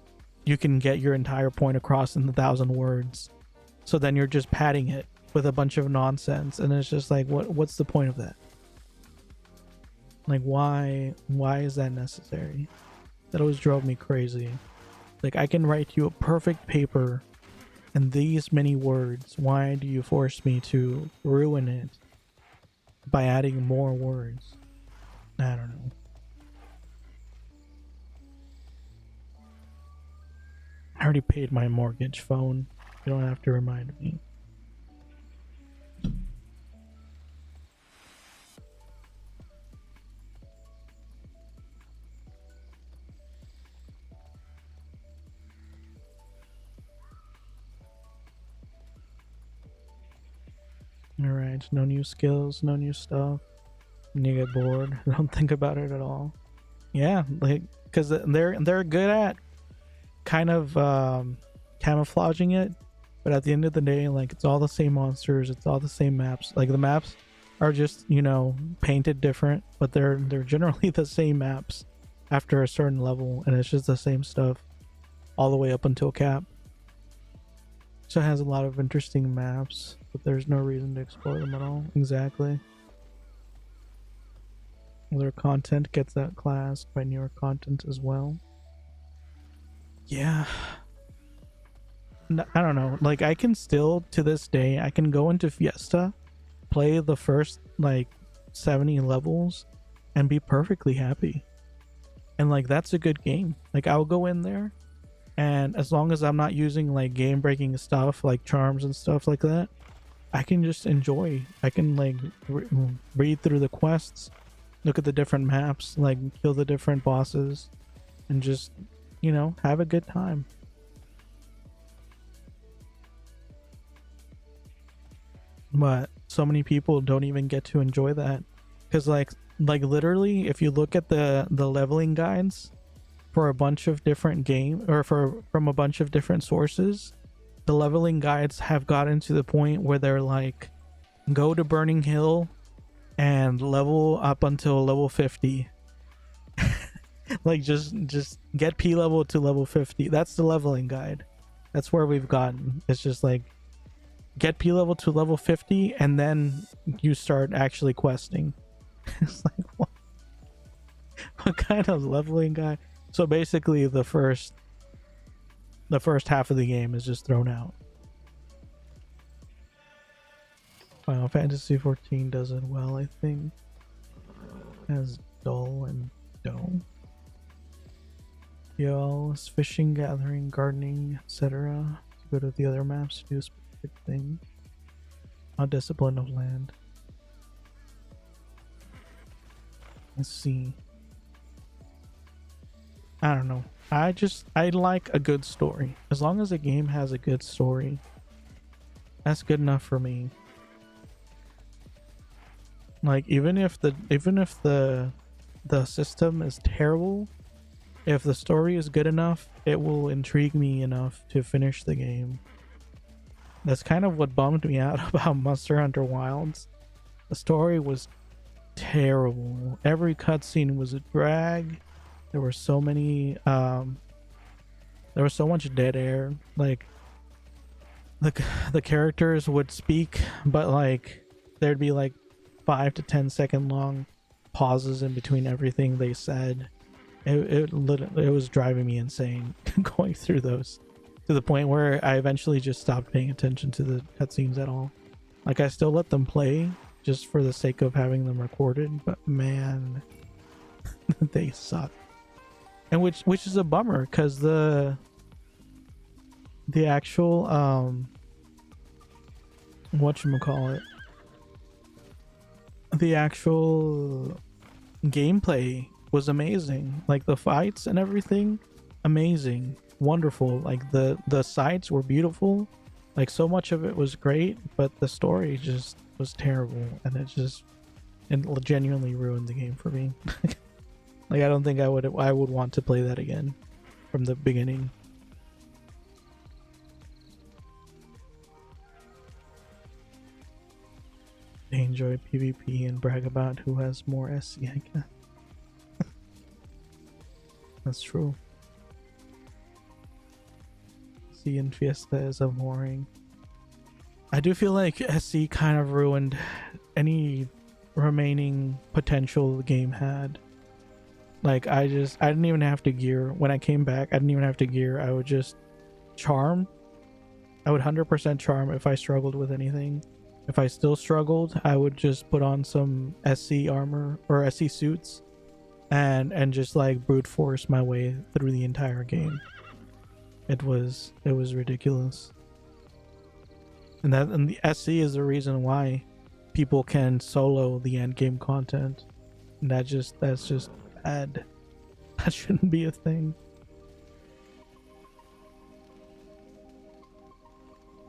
can get your entire point across in 1,000 words. So then you're just padding it with a bunch of nonsense, and it's just like, what's the point of that? Like, why is that necessary? That always drove me crazy. Like, I can write you a perfect paper in these many words. Why do you force me to ruin it by adding more words? I don't know. I already paid my mortgage phone. You don't have to remind me. Alright, no new skills, no new stuff. And you get bored. Don't think about it at all. Yeah, like, because they're good at kind of camouflaging it, but at the end of the day, like, it's all the same monsters, it's all the same maps. Like, the maps are just, you know, painted different, but they're generally the same maps after a certain level, and it's just the same stuff all the way up until cap. So it has a lot of interesting maps, but there's no reason to explore them at all. Exactly. Older content gets that classed by newer content as well. Yeah. I don't know. Like, I can still, to this day, I can go into Fiesta, play the first, like, 70 levels, and be perfectly happy. And, like, that's a good game. Like, I'll go in there, and as long as I'm not using, like, game-breaking stuff, like charms and stuff like that, I can just enjoy. I can like read through the quests, look at the different maps, like kill the different bosses, and just, you know, have a good time. But so many people don't even get to enjoy that, because like literally, if you look at the leveling guides for a bunch of different from a bunch of different sources, the leveling guides have gotten to the point where they're like, go to Burning Hill and level up until level 50. Like just get P level to level 50. That's the leveling guide. That's where we've gotten. It's just like, get P level to level 50 and then you start actually questing. It's like, what kind of leveling guide? So basically the first half of the game is just thrown out. Final Fantasy 14 does it well, I think. As dull and dull. Y'all's fishing, gathering, gardening, etc. Go to the other maps to do specific things. A discipline of land. Let's see. I don't know. I like a good story. As long as a game has a good story, that's good enough for me. Like even if the system is terrible, if the story is good enough, it will intrigue me enough to finish the game. That's kind of what bummed me out about Monster Hunter Wilds. The story was terrible. Every cutscene was a drag. There were so many there was so much dead air. Like the characters would speak, but like there'd be like 5 to 10 second long pauses in between everything they said. It was driving me insane going through those, to the point where I eventually just stopped paying attention to the cutscenes at all. Like I still let them play just for the sake of having them recorded, but man, they suck. And which is a bummer, because the actual whatchamacallit, the actual gameplay was amazing. Like the fights and everything, amazing, wonderful. Like the sights were beautiful. Like so much of it was great, but the story just was terrible, and it genuinely ruined the game for me. Like I don't think I would want to play that again from the beginning. They enjoy PvP and brag about who has more SC, I guess. That's true. SC and Fiesta is a boring. I do feel like SC kind of ruined any remaining potential the game had. Like I didn't even have to gear. When I came back, I didn't even have to gear. I would just charm. I would 100% charm if I struggled with anything. If I still struggled, I would just put on some SC armor or SC suits and just like brute force my way through the entire game. It was ridiculous. And the SC is the reason why people can solo the end game content. And that's just bad. That shouldn't be a thing.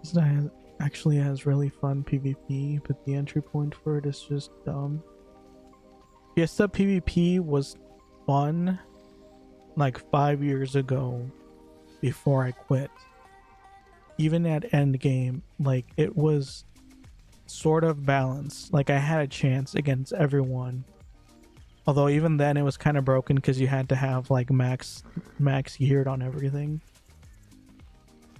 This actually has really fun PvP, but the entry point for it is just dumb. Fiesta PvP was fun like 5 years ago before I quit. Even at end game, like it was sort of balanced. Like I had a chance against everyone. Although even then it was kind of broken because you had to have like max geared on everything.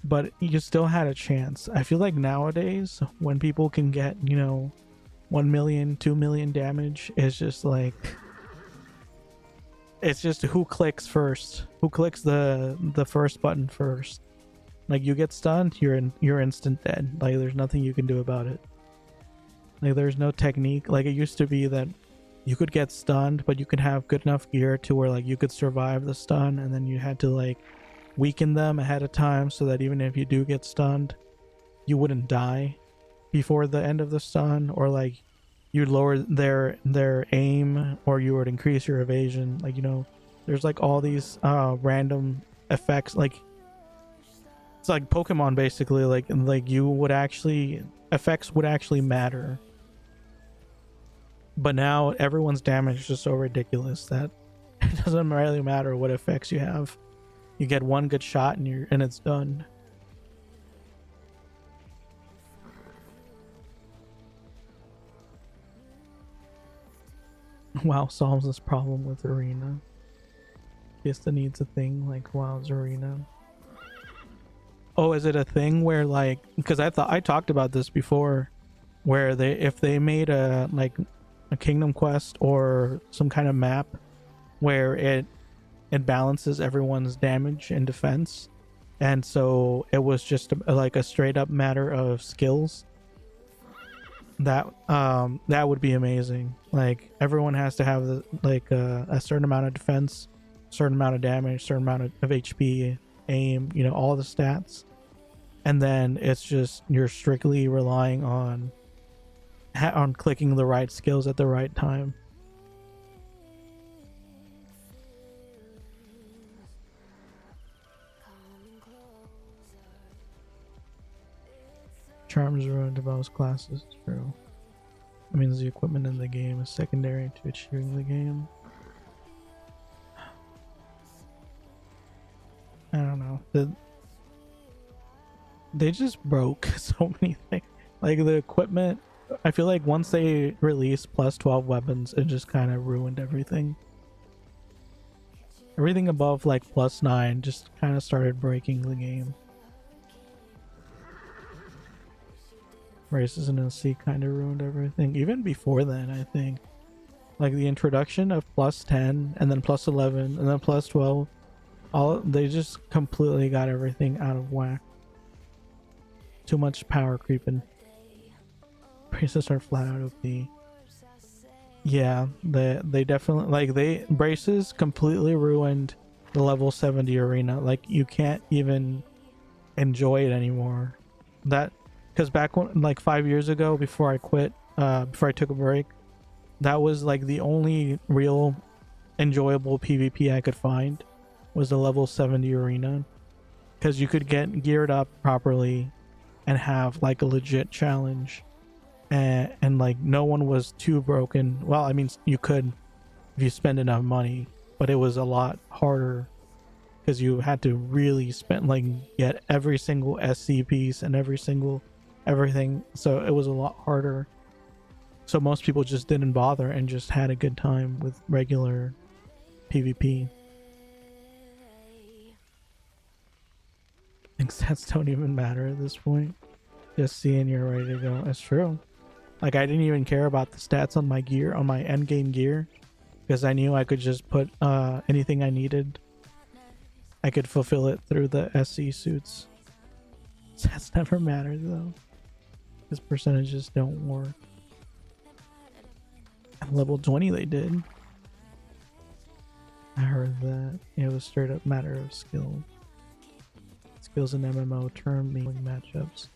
But you still had a chance. I feel like nowadays when people can get, 1 million, 2 million damage, it's just like, it's just who clicks first, who clicks the first button first. Like you get stunned, you're instant dead. Like there's nothing you can do about it. Like there's no technique. Like it used to be that you could get stunned, but you could have good enough gear to where like you could survive the stun, and then you had to like weaken them ahead of time so that even if you do get stunned, you wouldn't die. before the end of the stun, or like you'd lower their aim, or you would increase your evasion. Like, you know, there's like all these random effects. Like, it's like Pokemon basically. Like you would actually, effects would actually matter. But now everyone's damage is just so ridiculous that it doesn't really matter what effects you have. You get one good shot and it's done. WoW solves this problem with Arena. Fiesta needs a thing like WoW's Arena. Oh, is it a thing where, like, because I thought I talked about this before, where if they made a Kingdom Quest or some kind of map where it balances everyone's damage and defense, and so it was just like a straight up matter of skills, that would be amazing. Like, everyone has to have a certain amount of defense, certain amount of damage, certain amount of HP, aim, you know, all the stats, and then it's just you're strictly relying on clicking the right skills at the right time. Charms ruined most classes. True. That means the equipment in the game is secondary to achieving the game. I don't know. They just broke so many things. Like, the equipment, I feel like once they released plus 12 weapons, it just kind of ruined everything. Everything above like plus 9 just kind of started breaking the game. Races in SC kind of ruined everything. Even before then, I think. Like, the introduction of plus 10 and then plus 11 and then plus 12, they just completely got everything out of whack. Too much power creeping. Braces are flat out OP. Yeah, they definitely, like, braces completely ruined the level 70 arena. Like, you can't even enjoy it anymore. That, because back when, like 5 years ago, before I quit, before I took a break, that was like the only real enjoyable PvP I could find, was the level 70 arena, because you could get geared up properly and have like a legit challenge, and like no one was too broken. Well, I mean, you could if you spend enough money, but it was a lot harder because you had to really spend, like, get every single SC piece and everything, so it was a lot harder. So most people just didn't bother and just had a good time with regular PvP. I think stats don't even matter at this point. Just seeing you're ready to go. That's true. Like, I didn't even care about the stats on my gear, on my end game gear, because I knew I could just put anything I needed. I could fulfill it through the SC suits. Stats never mattered though, because percentages don't work. At level 20 they did. I heard that it was straight up matter of skill. Skills in MMO term meaning matchups.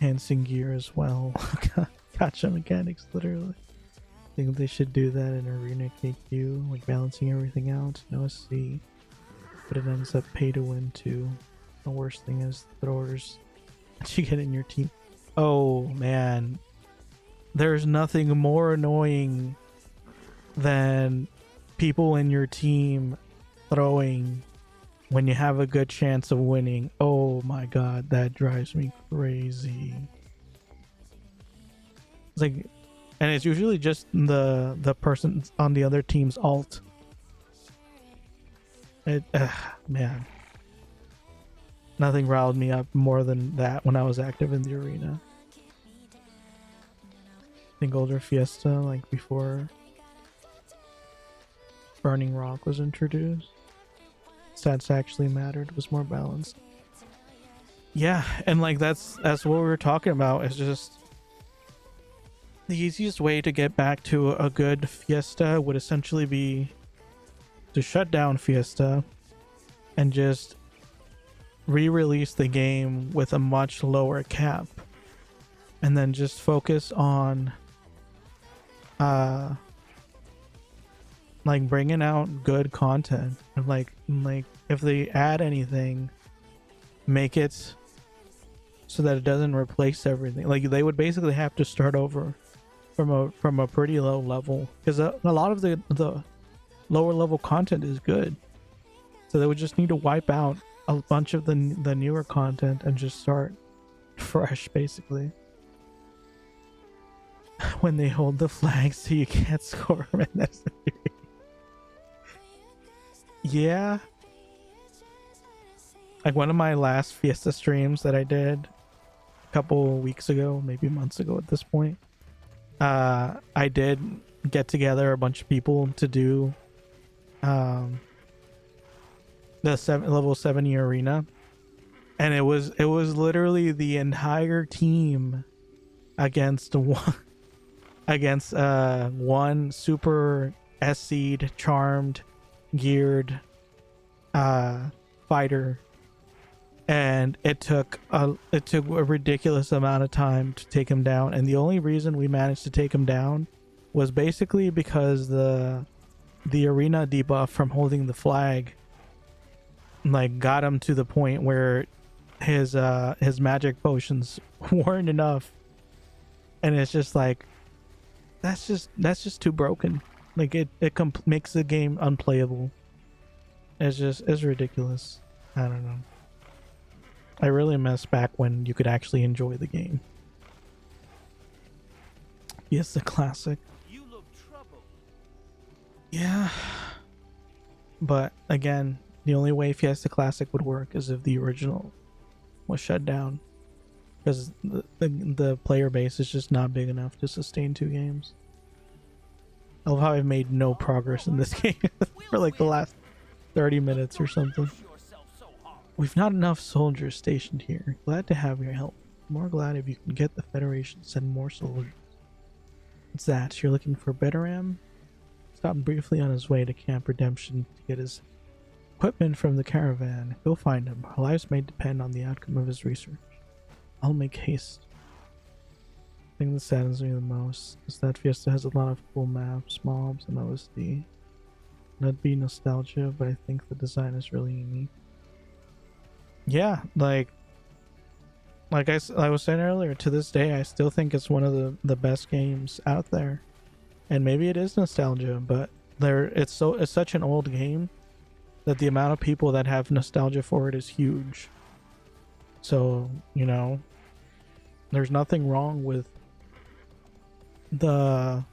Enhancing gear as well. Gotcha mechanics, literally. I think they should do that in Arena KQ, like balancing everything out. No SC, but it ends up pay to win too. The worst thing is the throwers that you get in your team. Oh man, there's nothing more annoying than people in your team throwing when you have a good chance of winning. Oh my god, that drives me crazy. It's like, and it's usually just the person on the other team's ult. Man, nothing riled me up more than that when I was active in the arena. I think older Fiesta, like before Burning Rock was introduced, stats actually mattered, was more balanced. Yeah, and like that's what we were talking about. It's just the easiest way to get back to a good Fiesta would essentially be to shut down Fiesta and just re-release the game with a much lower cap and then just focus on like bringing out good content, and like if they add anything, make it so that it doesn't replace everything. Like they would basically have to start over from a pretty low level, because a lot of the lower level content is good, so they would just need to wipe out a bunch of the newer content and just start fresh, basically. When they hold the flag so you can't score them, and that's yeah, like one of my last Fiesta streams that I did a couple weeks ago, maybe months ago at this point, I did get together a bunch of people to do the level 70 arena, and it was literally the entire team against one super SC'd, charmed, geared fighter, and it took a ridiculous amount of time to take him down. And the only reason we managed to take him down was basically because the arena debuff from holding the flag like got him to the point where his magic potions weren't enough, and it's just like that's just too broken. Like it makes the game unplayable. It's ridiculous. I don't know. I really miss back when you could actually enjoy the game. Yes, the classic. You look troubled. Yeah. But again, the only way Fiesta Classic would work is if the original was shut down, because the player base is just not big enough to sustain 2 games. I love how I've made no progress in this game for like the last 30 minutes or something. We've not enough soldiers stationed here. Glad to have your help. More glad if you can get the Federation to send more soldiers. What's that? You're looking for Beteram? Stopped briefly on his way to Camp Redemption to get his equipment from the caravan. Go find him. Our lives may depend on the outcome of his research. I'll make haste. The thing that saddens me the most is that Fiesta has a lot of cool maps, mobs, and OSD. That'd be nostalgia, but I think the design is really unique. Yeah, like I was saying earlier, to this day I still think it's one of the best games out there. And maybe it is nostalgia, but it's such an old game that the amount of people that have nostalgia for it is huge. So, you know, there's nothing wrong with the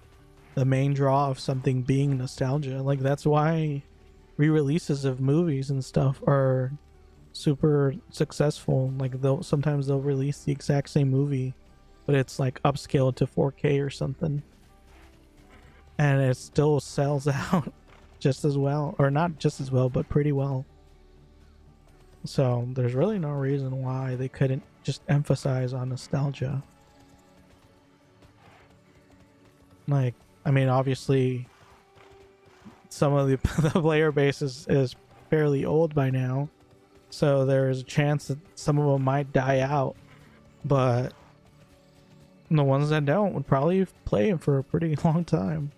main draw of something being nostalgia. Like that's why re-releases of movies and stuff are super successful. Like sometimes they'll release the exact same movie, but it's like upscaled to 4K or something, and it still sells out just as well, or not just as well, but pretty well. So there's really no reason why they couldn't just emphasize on nostalgia. Like, I mean, obviously some of the player base is fairly old by now, so there's a chance that some of them might die out, but the ones that don't would probably play for a pretty long time.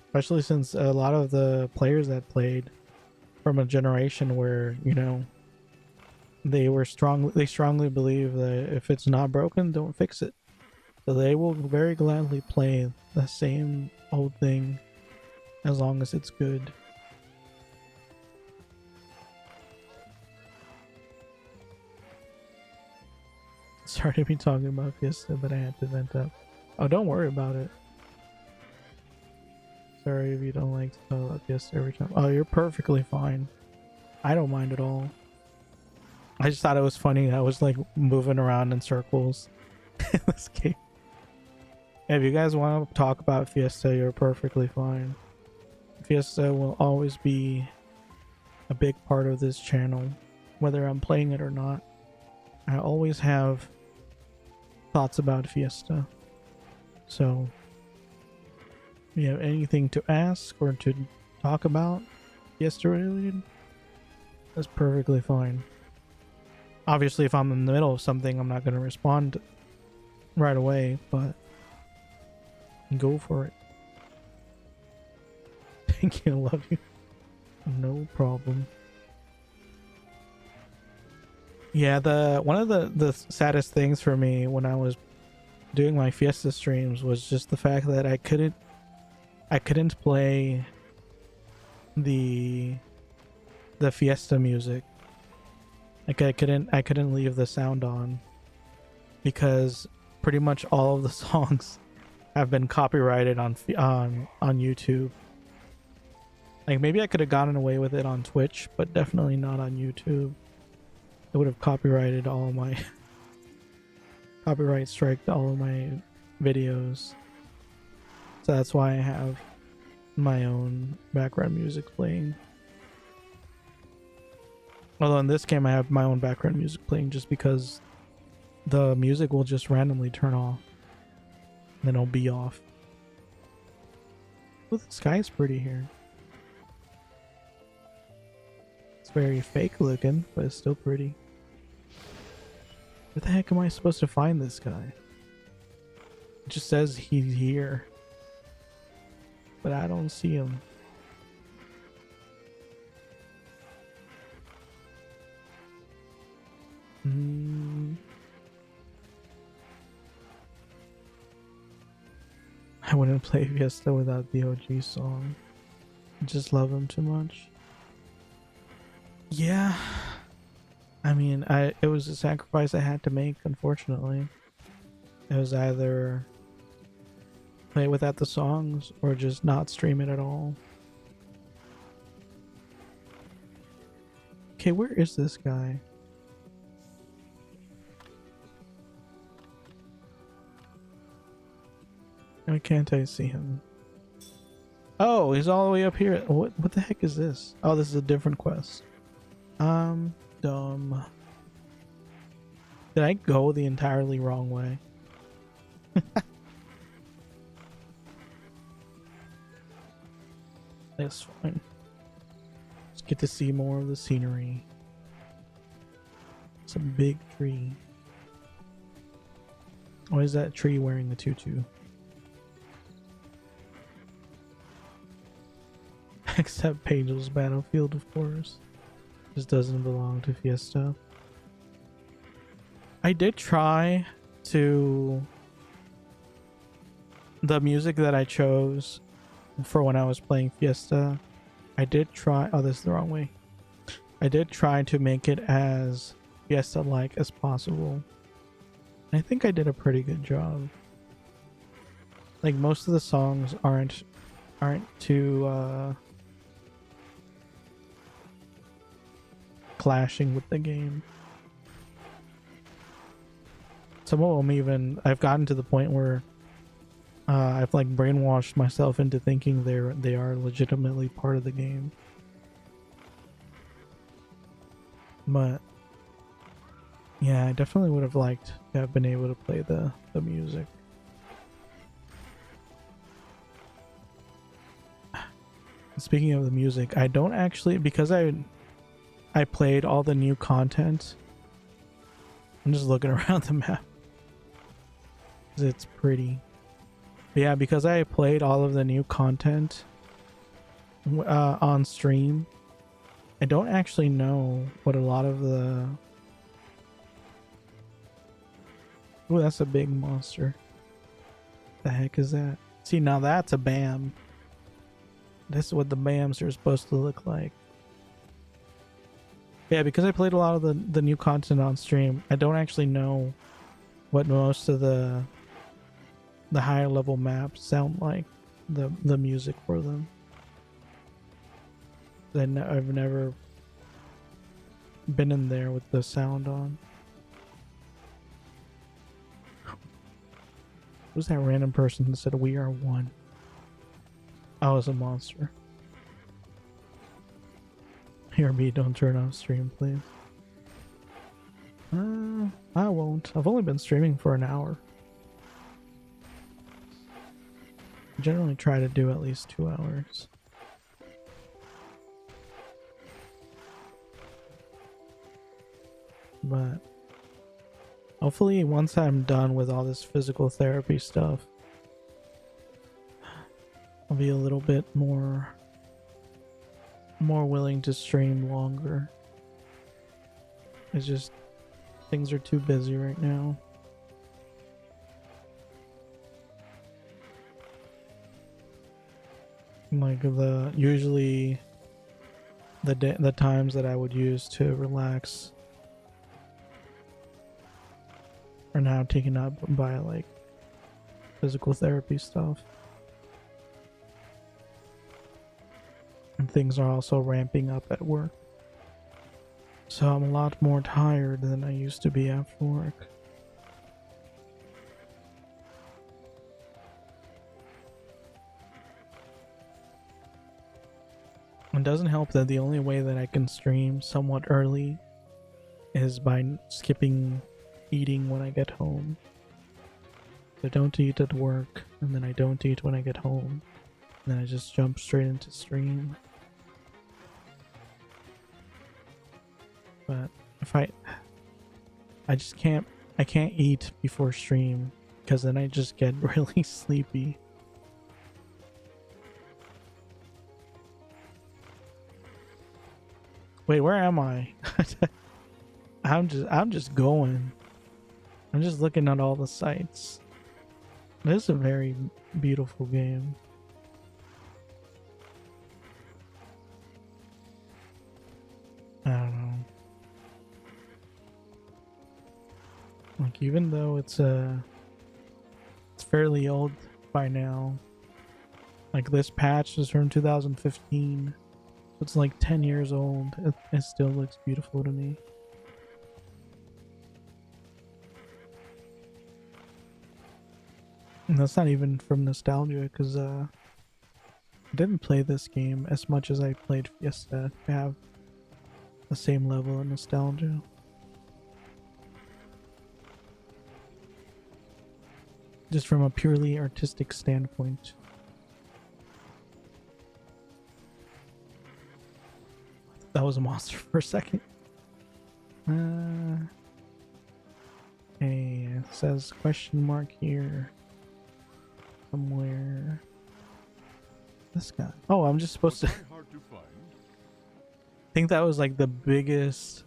Especially since a lot of the players that played from a generation where, you know, they strongly believe that if it's not broken, don't fix it. So they will very gladly play the same old thing as long as it's good. Sorry to be talking about Fiesta, but I had to vent up. Oh, don't worry about it. Sorry if you don't like to talk about Fiesta every time. Oh, you're perfectly fine. I don't mind at all. I just thought it was funny that I was like moving around in circles in this game. If you guys want to talk about Fiesta, you're perfectly fine. Fiesta will always be a big part of this channel, whether I'm playing it or not. I always have thoughts about Fiesta. So, if you have anything to ask or to talk about Fiesta related, That's perfectly fine. Obviously, if I'm in the middle of something, I'm not going to respond right away, but go for it. Thank you, love you. No problem. Yeah, one of the saddest things for me when I was doing my Fiesta streams was just the fact that I couldn't play the Fiesta music. Like I couldn't leave the sound on because pretty much all of the songs have been copyrighted on YouTube. Like maybe I could have gotten away with it on Twitch, but definitely not on YouTube. It would have copyrighted all my copyright striked all of my videos. So that's why I have my own background music playing. Although in this game I have my own background music playing just because the music will just randomly turn off. And then it'll be off. Oh, the sky is pretty here. It's very fake looking, but it's still pretty. Where the heck am I supposed to find this guy? It just says he's here. But I don't see him. I wouldn't play Fiesta without the OG song. I just love him too much. Yeah. I mean, it was a sacrifice I had to make, unfortunately. It was either play without the songs or just not stream it at all. Okay, where is this guy? Why can't I see him? Oh, he's all the way up here. What the heck is this? Oh, this is a different quest. Dumb. Did I go the entirely wrong way? That's fine. Just get to see more of the scenery. It's a big tree. Why is that tree wearing a tutu? Except Pagel's Battlefield, of course. This doesn't belong to Fiesta. I did try to... The music that I chose for when I was playing Fiesta, I did try... Oh, this is the wrong way. I did try to make it as Fiesta-like as possible. I think I did a pretty good job. Like, most of the songs aren't too, clashing with the game. Some of them even, I've gotten to the point where I've like brainwashed myself into thinking they are legitimately part of the game. But yeah, I definitely would have liked to have been able to play the music. Speaking of the music, I don't actually, because I played all the new content. I'm just looking around the map. It's pretty. But yeah, because I played all of the new content on stream, I don't actually know what a lot of the... Oh, that's a big monster. The heck is that? See, now that's a BAM. This is what the BAMs are supposed to look like. Yeah, because I played a lot of the new content on stream, I don't actually know what most of the higher level maps sound like, the music for them. I've never been in there with the sound on. Who's that random person that said we are one? Oh, it's a monster. Here, B, don't turn off stream, please. I won't. I've only been streaming for an hour. I generally try to do at least 2 hours. But hopefully once I'm done with all this physical therapy stuff, I'll be a little bit more willing to stream longer. It's just things are too busy right now. Like usually the times that I would use to relax are now taken up by like physical therapy stuff. And things are also ramping up at work. So I'm a lot more tired than I used to be after work. It doesn't help that the only way that I can stream somewhat early is by skipping eating when I get home. I don't eat at work, and then I don't eat when I get home. And then I just jump straight into stream. But if I just can't eat before stream because then I just get really sleepy. Wait, where am I? I'm just going. I'm just looking at all the sights. This is a very beautiful game. I don't know. Like, even though it's fairly old by now. Like, this patch is from 2015. It's like 10 years old. It still looks beautiful to me. And that's not even from nostalgia, because I didn't play this game as much as I played Fiesta to have the same level of nostalgia. Just from a purely artistic standpoint. That was a monster for a second. Okay, it says question mark here. Somewhere. This guy. Oh, I'm just supposed to. I think that was like the biggest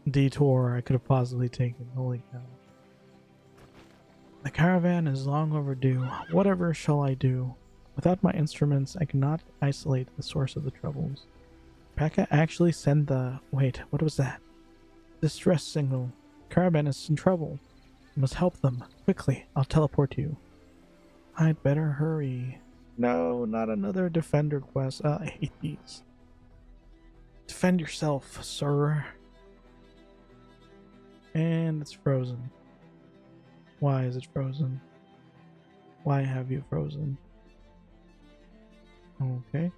detour I could have possibly taken. Holy cow. The caravan is long overdue. Whatever shall I do? Without my instruments, I cannot isolate the source of the troubles. Pekka actually sent the... Wait, what was that? Distress signal. Caravan is in trouble. You must help them. Quickly, I'll teleport you. I'd better hurry. No, not another defender quest. I hate these. Defend yourself, sir. And it's frozen. Why is it frozen? Why have you frozen? Okay.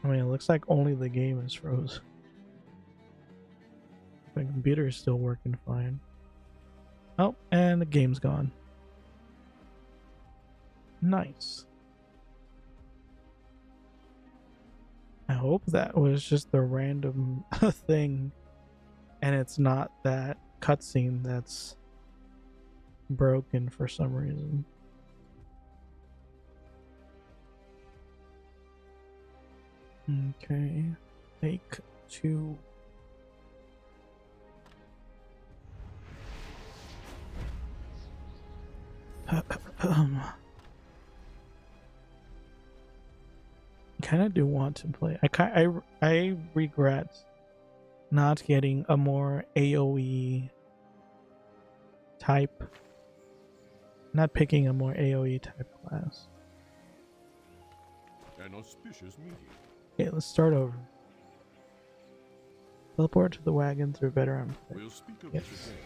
I mean, it looks like only the game is frozen. The computer is still working fine. Oh, and the game's gone. Nice. I hope that was just a random thing and it's not that cutscene that's broken for some reason. Okay, take 2. Kind of do want to play. I regret not getting a more AoE type. Not picking a more AoE type class. An auspicious meeting. Okay, let's start over. Teleport to the wagon through better arm. We'll speak of yes. this again.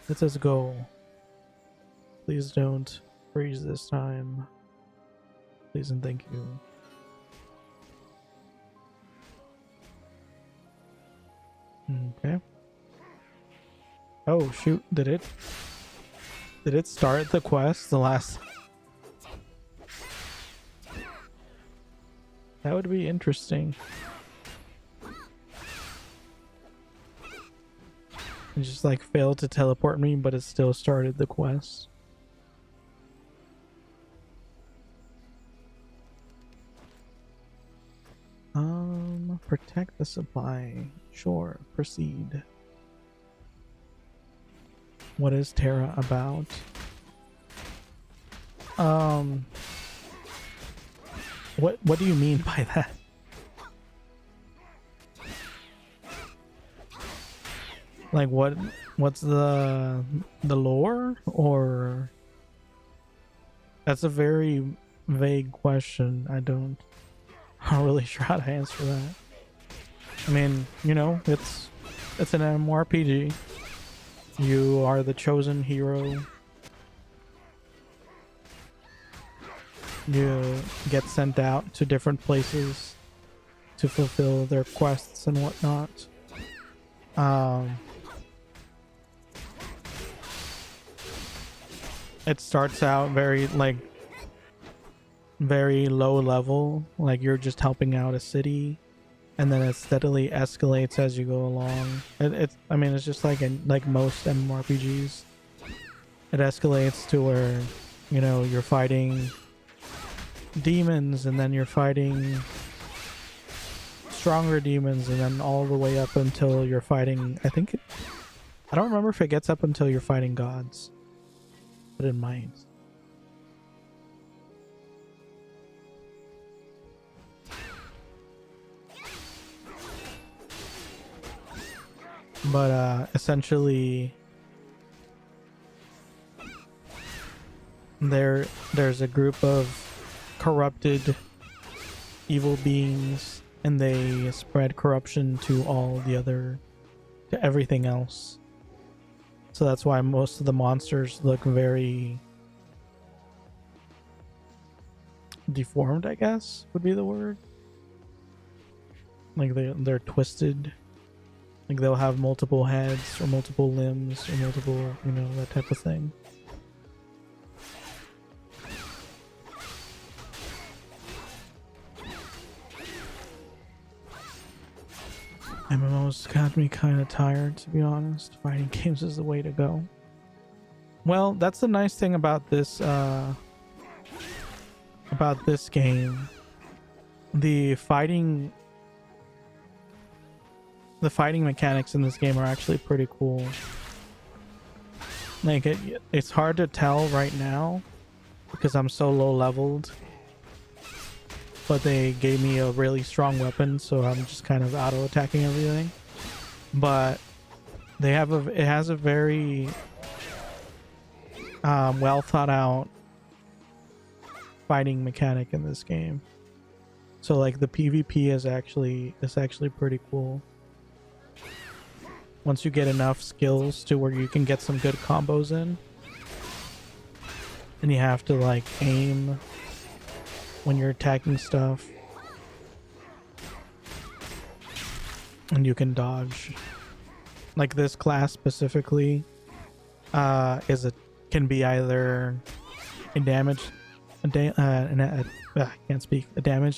Let us go. Please don't freeze this time. Please and thank you. Okay. Oh shoot, did it start the quest the last? That would be interesting. It just like failed to teleport me, but it still started the quest. Protect the supply. Sure, proceed. What is Tera about? What do you mean by that? Like what's the lore, or that's a very vague question. I'm not really sure how to answer that. I mean, you know, it's an MMORPG. You are the chosen hero. You get sent out to different places to fulfill their quests and whatnot. It starts out very low level, like you're just helping out a city, and then it steadily escalates as you go along. I mean, it's just like most MMORPGs. It escalates to where, you know, you're fighting demons, and then you're fighting stronger demons, and then all the way up until you're fighting, I don't remember if it gets up until you're fighting gods, but it might. But essentially there's a group of corrupted evil beings, and they spread corruption to everything else. So that's why most of the monsters look very deformed, I guess would be the word. Like they're twisted. Like they'll have multiple heads or multiple limbs or multiple, you know, that type of thing. MMOs got me kind of tired, to be honest. Fighting games is the way to go. Well, that's the nice thing about this game. The fighting mechanics in this game are actually pretty cool. Like it's hard to tell right now because I'm so low leveled, but they gave me a really strong weapon, so I'm just kind of auto attacking everything. But it has a very well thought out fighting mechanic in this game. So like the PvP is actually pretty cool. Once you get enough skills to where you can get some good combos in, and you have to like aim when you're attacking stuff, and you can dodge. Like this class specifically can be either a damage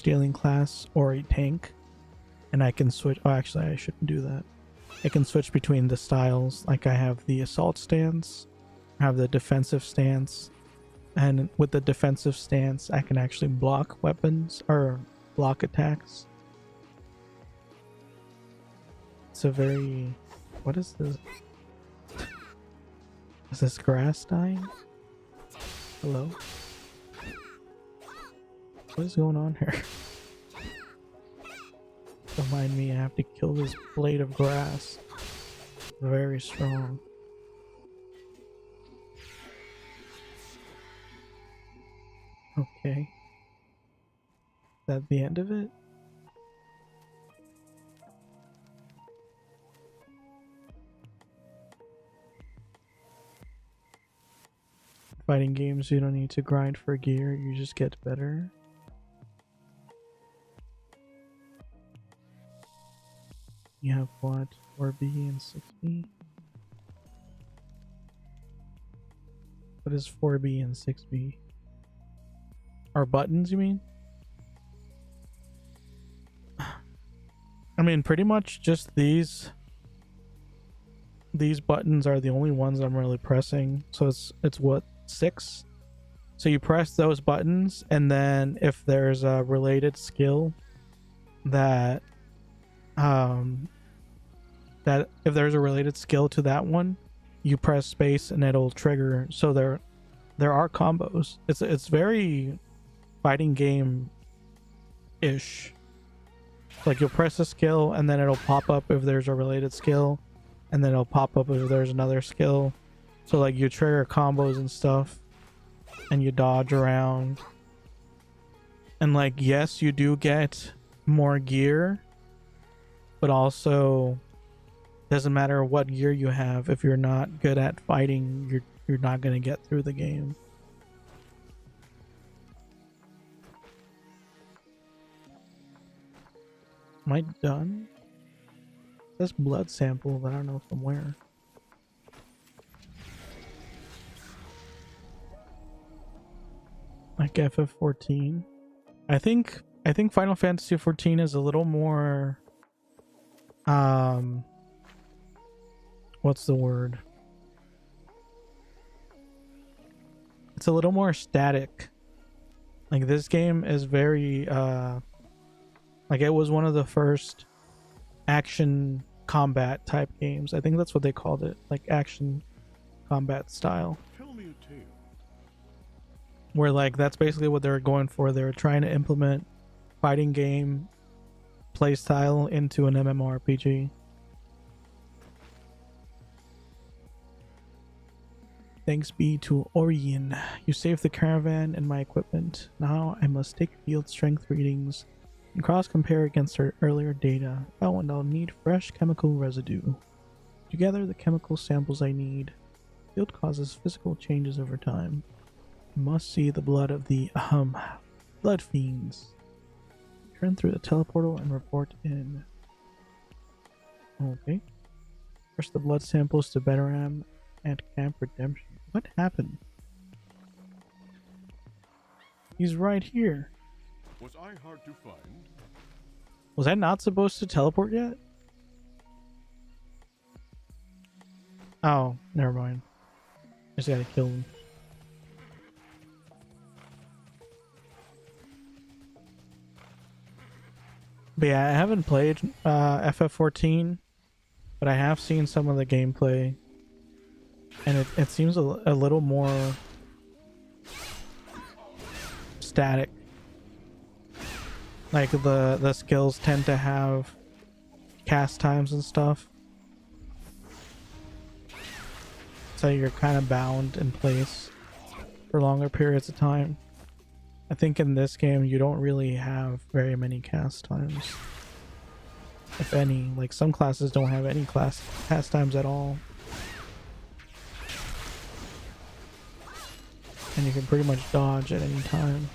dealing class or a tank, and I can switch. Oh, actually I shouldn't do that. I can switch between the styles. Like I have the assault stance, I have the defensive stance, and with the defensive stance I can actually block weapons or block attacks. It's a very... What is this? Is this grass dying? Hello? What is going on here? Don't mind me, I have to kill this blade of grass. Very strong. Okay. Is that the end of it? Fighting games, you don't need to grind for gear, you just get better. You have what? 4B and 6B? What is 4B and 6B? Are buttons, you mean? I mean, pretty much just these these buttons are the only ones I'm really pressing. So it's what, 6? So you press those buttons, and then if there's a related skill that that if there's a related skill to that one, you press space and it'll trigger. So there are combos. It's very fighting game ish. Like you'll press a skill and then it'll pop up if there's a related skill, and then it'll pop up if there's another skill. So like you trigger combos and stuff, and you dodge around. And like, yes, you do get more gear, but also doesn't matter what gear you have. If you're not good at fighting, you're not gonna get through the game. Am I done? This blood sample, but I don't know from where. Like FF14. I think Final Fantasy 14 is a little more what's the word? It's a little more static. Like this game is very like it was one of the first action combat type games. I think that's what they called it, like action combat style. Tell me a tale. Where like that's basically what they're going for. They're trying to implement fighting game playstyle into an MMORPG. Thanks be to Orion. You saved the caravan and my equipment. Now I must take field strength readings and cross-compare against our earlier data. Oh, and I'll need fresh chemical residue. To gather the chemical samples I need. Field causes physical changes over time. I must see the blood of the blood fiends. Turn through the teleportal and report in. Okay. Press the blood samples to Veteram and Camp Redemption. What happened? He's right here. Was I hard to find? Was I not supposed to teleport yet? Oh, never mind. I just gotta kill him. But yeah, I haven't played FF14, but I have seen some of the gameplay, and it seems a little more static. Like the skills tend to have cast times and stuff, so you're kind of bound in place for longer periods of time. I think in this game you don't really have very many cast times, if any. Like some classes don't have any cast times at all, and you can pretty much dodge at any time.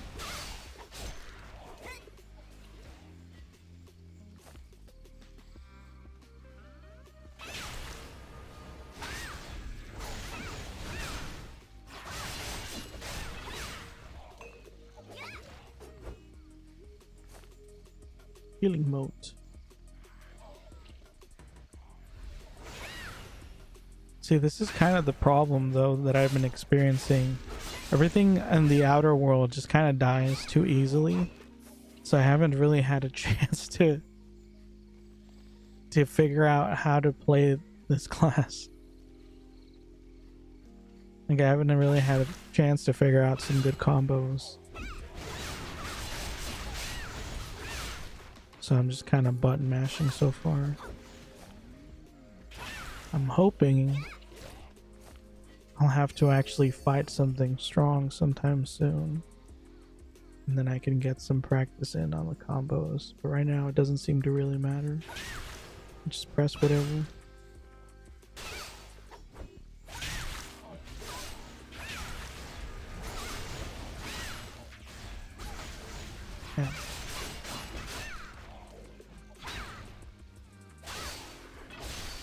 Healing mode. See, this is kind of the problem though that I've been experiencing. Everything in the outer world just kind of dies too easily, so I haven't really had a chance to figure out how to play this class. Like I haven't really had a chance to figure out some good combos. So I'm just kind of button mashing so far. I'm hoping I'll have to actually fight something strong sometime soon, and then I can get some practice in on the combos. But right now it doesn't seem to really matter. Just press whatever. Yeah.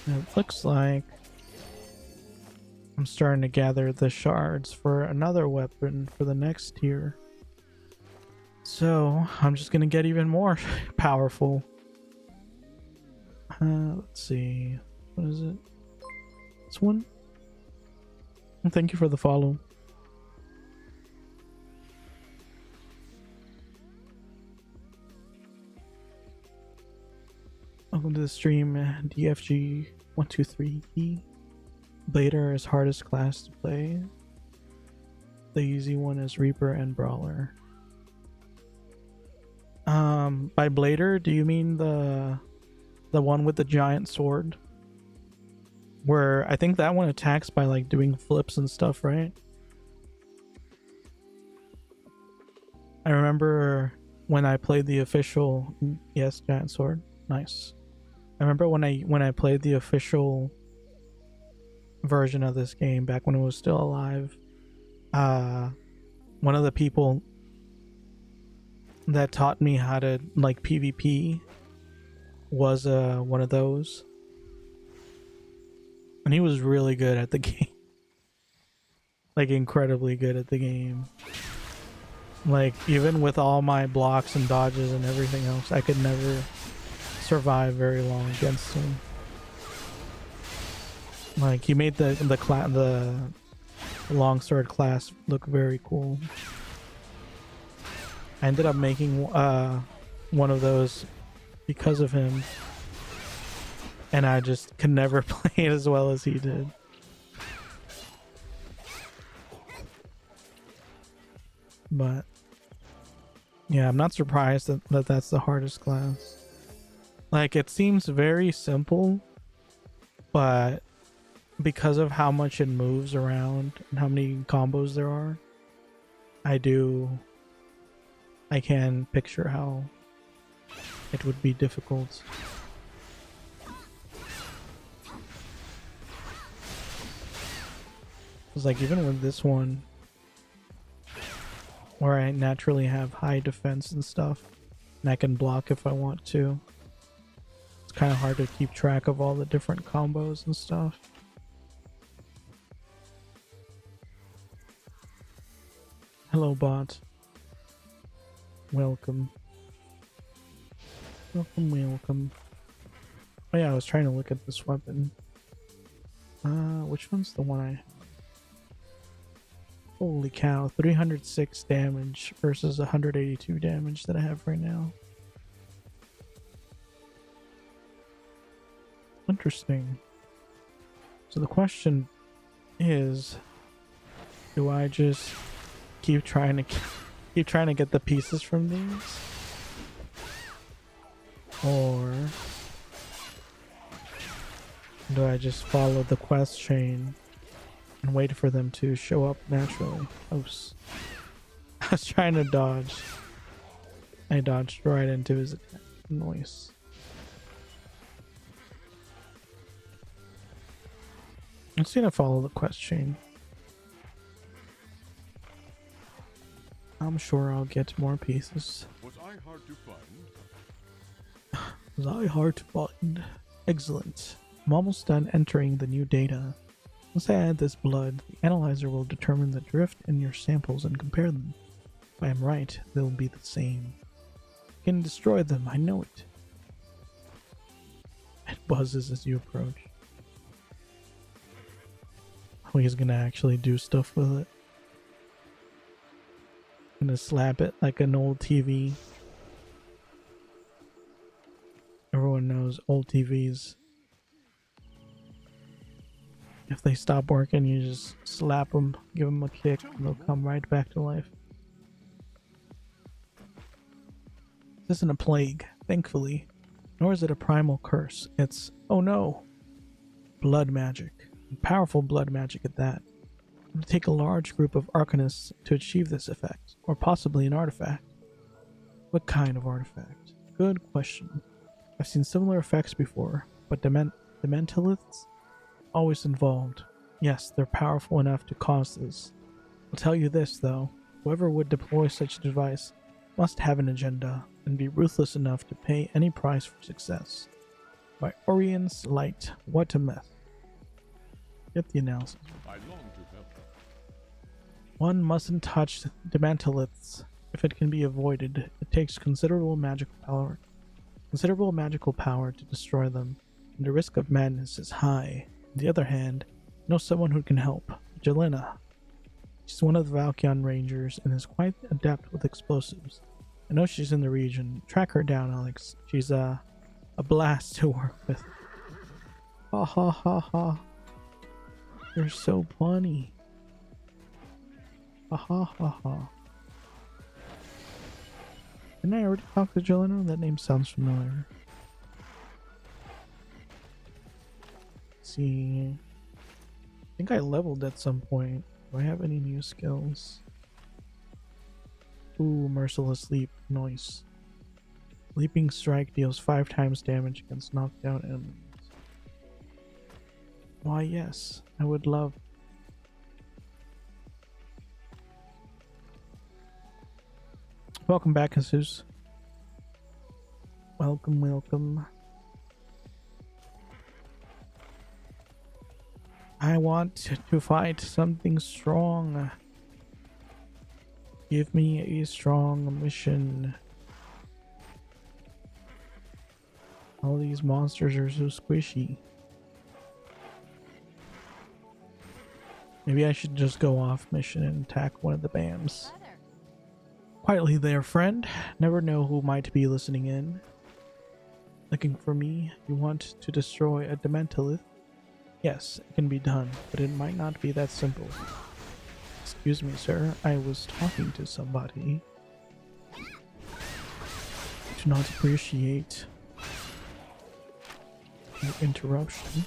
It looks like I'm starting to gather the shards for another weapon for the next tier. So I'm just gonna get even more powerful. Let's see. What is it? This one? And thank you for the follow. Welcome to the stream, DFG123E. Blader is hardest class to play. The easy one is Reaper and Brawler. By Blader, do you mean the one with the giant sword? Where I think that one attacks by like doing flips and stuff, right? I remember when I played the official, yes, giant sword, nice. I remember when I played the official version of this game back when it was still alive. One of the people that taught me how to like PvP was one of those, and he was really good at the game. Like incredibly good at the game. Like even with all my blocks and dodges and everything else, I could never survive very long against him. Like he made the longsword class look very cool. I ended up making one of those because of him, and I just could never play it as well as he did. But yeah, I'm not surprised that that's the hardest class. Like it seems very simple, but because of how much it moves around and how many combos there are, I can picture how it would be difficult. It's like even with this one, where I naturally have high defense and stuff, and I can block if I want to, it's kind of hard to keep track of all the different combos and stuff. Hello, bot. Welcome. Welcome. Oh yeah, I was trying to look at this weapon. Which one's the one I have? Holy cow, 306 damage versus 182 damage that I have right now. Interesting. So the question is, do I just keep trying to get the pieces from these, or do I just follow the quest chain and wait for them to show up naturally? Oops. I was trying to dodge. I dodged right into his attack. Noise. I'm just gonna follow the quest chain. I'm sure I'll get more pieces. Was I hard to find? Was I hard to find? Excellent. I'm almost done entering the new data. Once I add this blood, the analyzer will determine the drift in your samples and compare them. If I am right, they'll be the same. You can destroy them, I know it. It buzzes as you approach. Oh, he's gonna actually do stuff with it. Gonna slap it like an old TV. Everyone knows old TVs. If they stop working, you just slap them, give them a kick, and they'll come right back to life. This isn't a plague, thankfully, nor is it a primal curse. It's, oh no, blood magic. Powerful blood magic at that. It would take a large group of arcanists to achieve this effect, or possibly an artifact. What kind of artifact? Good question. I've seen similar effects before, but dementoliths? Always involved. Yes, they're powerful enough to cause this. I'll tell you this, though. Whoever would deploy such a device must have an agenda, and be ruthless enough to pay any price for success. By Orion's light, what a myth. Get the analysis. I long to help. One mustn't touch dementoliths if it can be avoided. It takes considerable magical power to destroy them, and the risk of madness is high. On the other hand, Know someone who can help. Jelena. She's one of the Valkion Rangers and is quite adept with explosives. I know she's in the region. Track her down, Alex. She's a blast to work with. Ha ha ha ha. You're so funny. Ha ha ha ha. Didn't I already talk to Jelena? That name sounds familiar. Let's see. I think I leveled at some point. Do I have any new skills? Ooh, Merciless Leap. Nice. Leaping Strike deals 5 times damage against knockdown enemies. Why, yes. I would love. Welcome back, Jesus. Welcome, welcome. I want to fight something strong. Give me a strong mission. All these monsters are so squishy. Maybe I should just go off mission and attack one of the BAMs. Quietly there, friend. Never know who might be listening in. Looking for me? You want to destroy a Dementalith? Yes, it can be done, but it might not be that simple. Excuse me, sir. I was talking to somebody. Do not appreciate your interruption.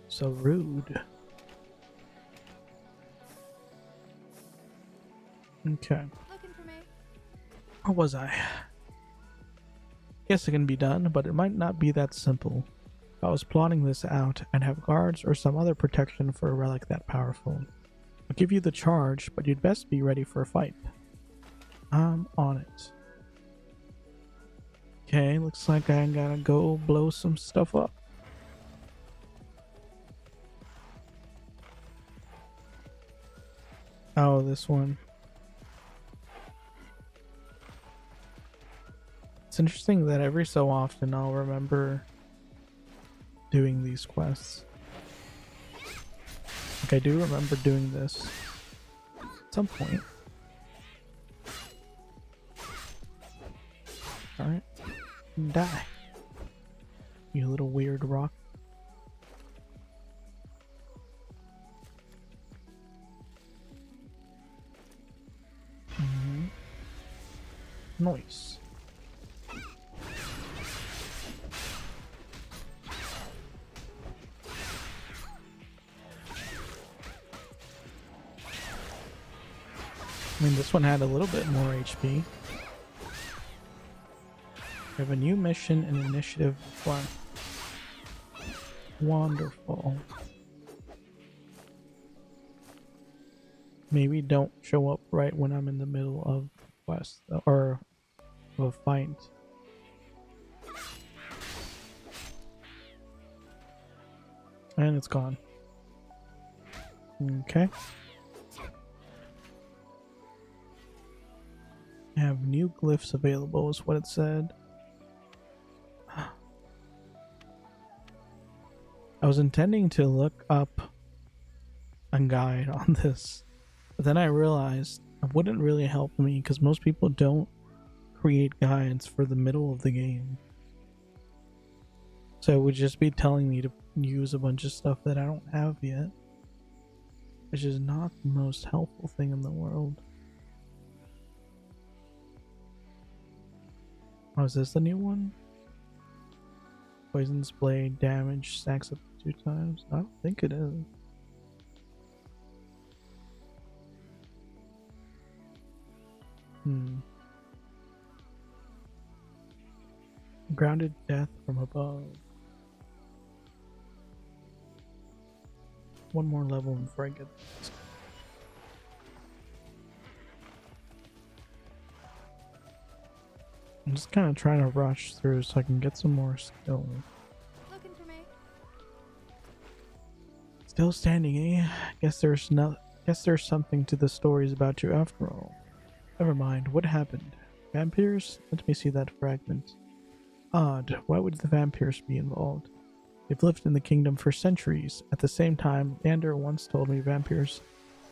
So rude. Okay. Looking for me? Where was I? Yes, it can be done, but it might not be that simple. If I was plotting this out, I'd have guards or some other protection for a relic that powerful. I'll give you the charge, but you'd best be ready for a fight. I'm on it. Okay, looks like I gotta go blow some stuff up. Oh, this one. It's interesting that every so often I'll remember doing these quests. Like, I do remember doing this at some point. Alright. Die. You little weird rock. Nice. I mean, this one had a little bit more HP. We have a new mission and initiative one. Wonderful. Maybe don't show up right when I'm in the middle of quest or of a fight. And it's gone. Okay. Have new glyphs available is what it said. I was intending to look up a guide on this, but then I realized it wouldn't really help me because most people don't create guides for the middle of the game. So it would just be telling me to use a bunch of stuff that I don't have yet, which is not the most helpful thing in the world. Oh, is this the new one? Poison's blade damage stacks up 2 times? I don't think it is. Grounded death from above. One more level before I get this. I'm just kind of trying to rush through so I can get some more skill. Looking for me? Still standing, eh? Guess there's something to the stories about you after all. Never mind. What happened? Vampires? Let me see that fragment. Odd, why would the vampires be involved? They've lived in the kingdom for centuries. At the same time, Vander once told me vampires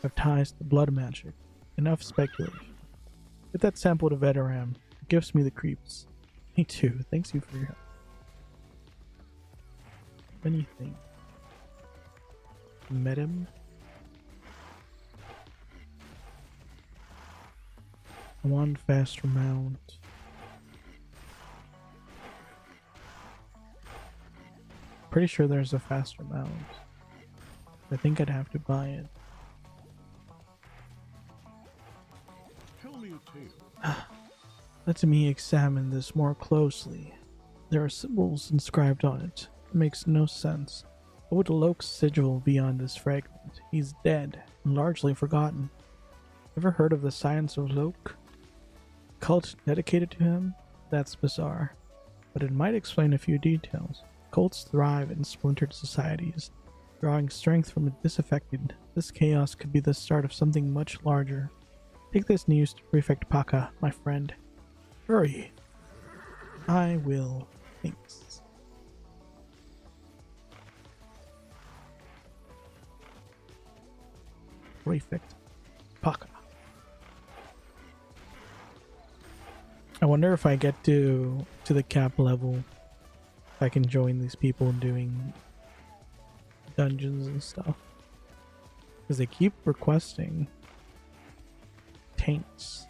have ties to blood magic. Enough speculation. Get that sample to Veteram. It gives me the creeps. Me too. Thanks you for your help. Anything. Met him? I want faster mount. Pretty sure there's a faster mount. I think I'd have to buy it. Tell me a tale. Let me examine this more closely. There are symbols inscribed on it. It makes no sense. What would Loke's sigil be on this fragment? He's dead and largely forgotten. Ever heard of the Science of Loke? Cult dedicated to him? That's bizarre. But it might explain a few details. Cults thrive in splintered societies, drawing strength from the disaffected. This chaos could be the start of something much larger. Take this news to Prefect Paka, my friend. Hurry. I will. Thanks. Prefect Paka. I wonder if I get to the cap level, if I can join these people doing dungeons and stuff. Because they keep requesting tanks.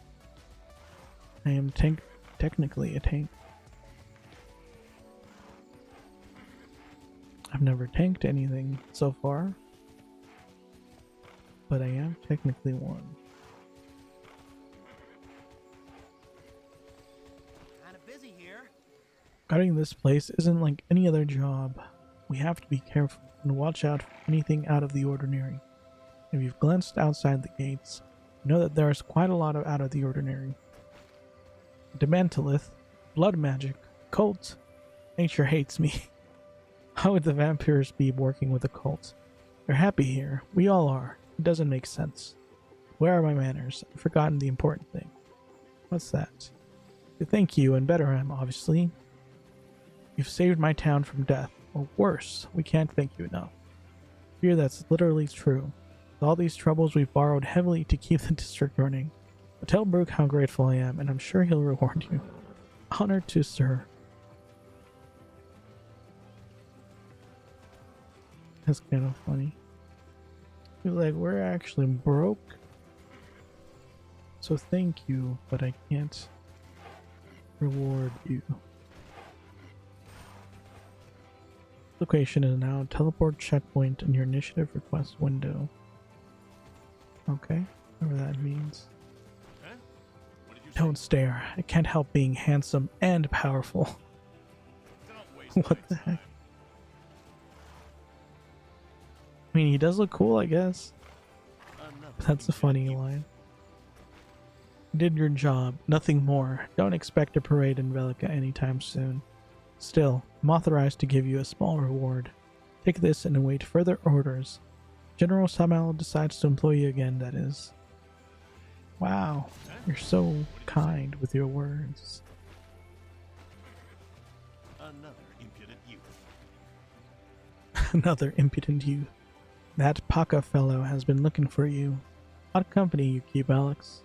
I am technically a tank. I've never tanked anything so far, but I am technically one. Kinda busy here. Guarding this place isn't like any other job. We have to be careful and watch out for anything out of the ordinary. If you've glanced outside the gates, you know that there is quite a lot of out of the ordinary. Dementalith, blood magic, cult. Nature hates me. How would the vampires be working with a cult? They're happy here. We all are. It doesn't make sense. Where are my manners? I've forgotten the important thing. What's that? To thank you and Veteram, obviously. You've saved my town from death. Or worse, we can't thank you enough. I fear that's literally true. With all these troubles, we've borrowed heavily to keep the district running. But tell Brooke how grateful I am, and I'm sure he'll reward you. Honored to sir. That's kind of funny. You're like, we're actually broke. So thank you, but I can't reward you. Location is now a teleport checkpoint in your initiative request window. Okay, whatever that means. Huh? What did you Don't stare. I can't help being handsome and powerful. Don't waste What my the time. heck? I mean, he does look cool, I guess. Another That's a funny line. You did your job, nothing more. Don't expect a parade in Velica anytime soon. Still, I'm authorized to give you a small reward. Take this and await further orders. General Samal decides to employ you again, that is. Wow, you're so kind with your words. Another impudent youth. Another impudent youth. That Paka fellow has been looking for you. What company you keep, Alex?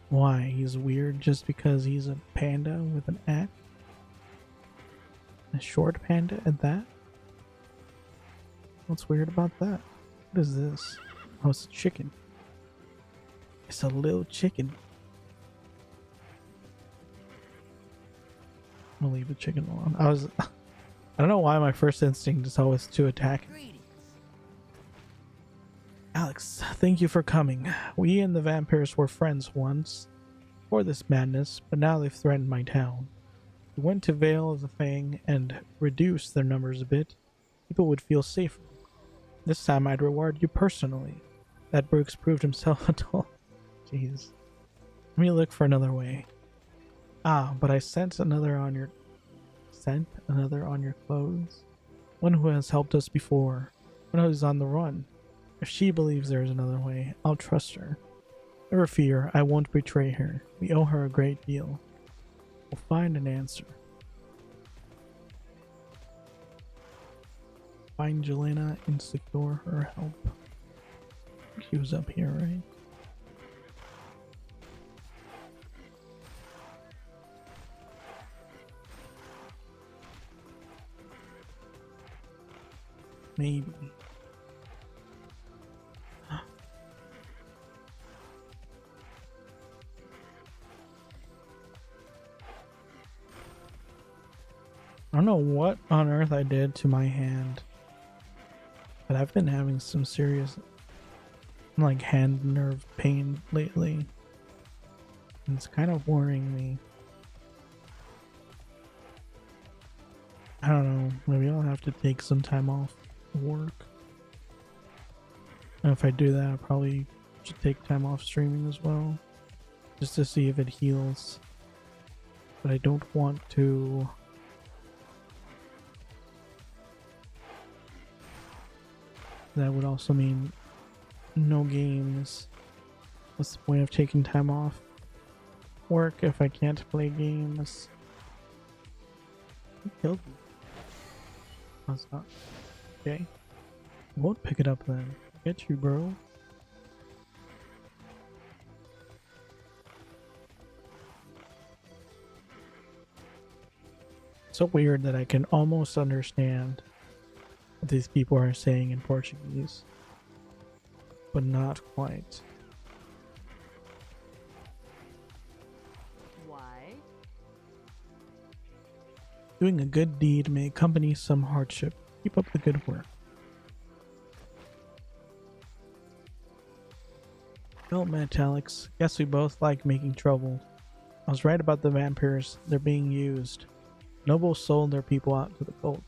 Why, he's weird just because he's a panda with an axe? A short panda at that? What's weird about that? What is this? Oh, it's a chicken. It's a little chicken. I'm gonna leave the chicken alone. I don't know why my first instinct is always to attack. Greetings. Alex, thank you for coming. We and the vampires were friends once, before this madness, but now they've threatened my town. We went to Vale of the Fang and reduced their numbers a bit. People would feel safer. This time I'd reward you personally. That Brooks proved himself a tool. Jeez. Let me look for another way. Ah, but I sent another on your clothes. One who has helped us before. One who's on the run. If she believes there is another way, I'll trust her. Never fear, I won't betray her. We owe her a great deal. We'll find an answer. Find Jelena and secure her help. He was up here, right? Maybe. I don't know what on earth I did to my hand, but I've been having some serious like hand nerve pain lately, and it's kind of worrying me. I don't know, maybe I'll have to take some time off work, and if I do that, I probably should take time off streaming as well, just to see if it heals. But I don't want to that would also mean no games. What's the point of taking time off work if I can't play games? Who killed me? That's not okay. I won't pick it up then. Get you, bro. So weird that I can almost understand what these people are saying in Portuguese, but not quite. Why? Doing a good deed may accompany some hardship. Keep up the good work. Well met, Alex. Guess we both like making trouble. I was right about the vampires. They're being used. Nobles sold their people out to the cult.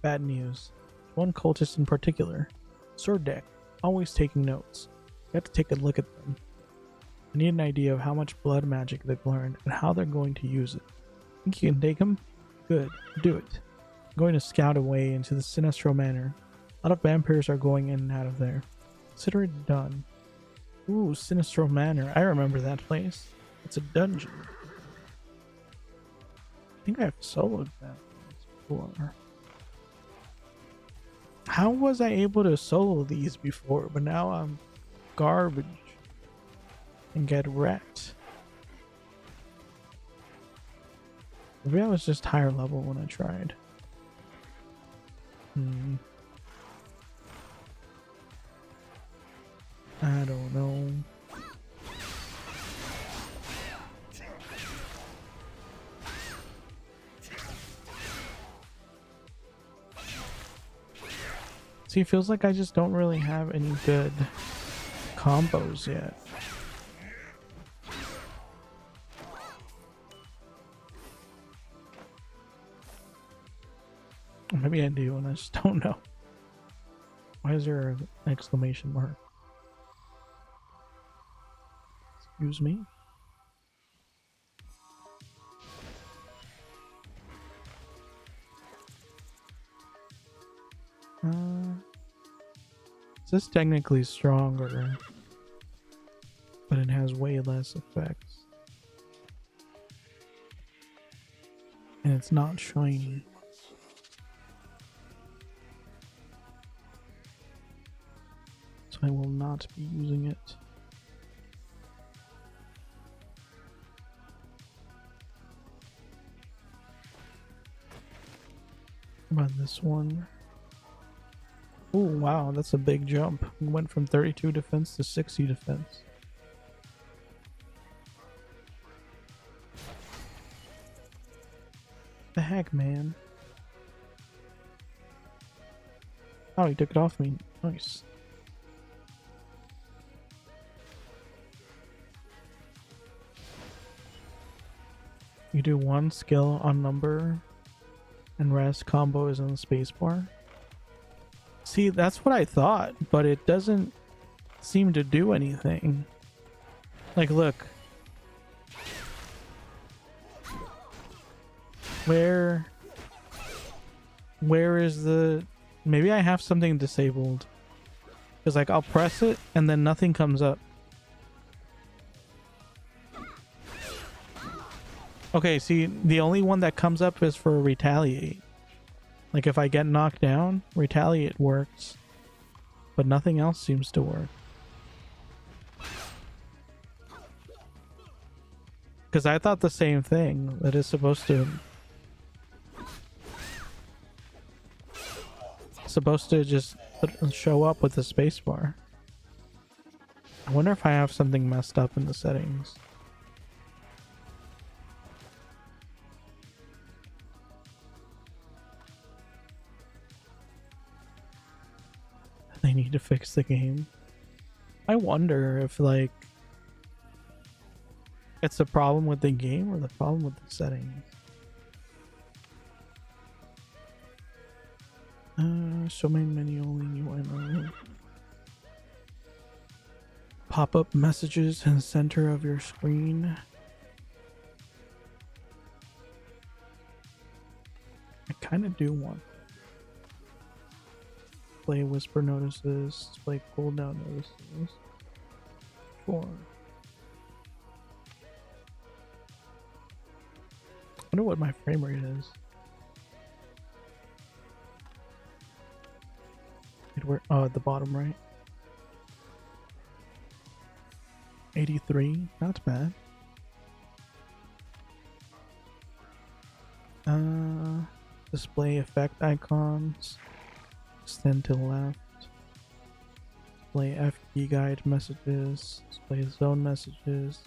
Bad news. One cultist in particular, Surdek, always taking notes. You have to take a look at them. I need an idea of how much blood magic they've learned and how they're going to use it. Think you can take them? Good, do it. I'm going to scout away into the Sinestro Manor. A lot of vampires are going in and out of there. Consider it done. Ooh, Sinestro Manor. I remember that place. It's a dungeon. I think I've soloed that place before. How was I able to solo these before, but now I'm garbage and get wrecked? Maybe I was just higher level when I tried. I don't know. See, it feels like I just don't really have any good combos yet. Or maybe I do and I just don't know. Why is there an exclamation mark? Excuse me? This is technically stronger, but it has way less effects. And it's not shiny. So I will not be using it. How about this one? Oh wow, that's a big jump. We went from 32 defense to 60 defense. The heck, man? Oh, he took it off me. Nice. You do one skill on number and rest combo is on the spacebar. See, that's what I thought, but it doesn't seem to do anything. Like, look. Where is the... Maybe I have something disabled. Because, like, I'll press it and then nothing comes up. Okay, see, the only one that comes up is for retaliate. Like if I get knocked down, retaliate works, but nothing else seems to work. Because I thought the same thing, that it's supposed to just show up with the spacebar. I wonder if I have something messed up in the settings. They need to fix the game. I wonder if like it's a problem with the game or the problem with the settings. Show main menu only new MMO. Pop-up messages in the center of your screen. I kind of do want display whisper notices, display cooldown notices. Sure. I wonder what my frame rate is. Oh, at the bottom right. 83, not bad. Display effect icons. Extend to left. Display FD guide messages. Display zone messages.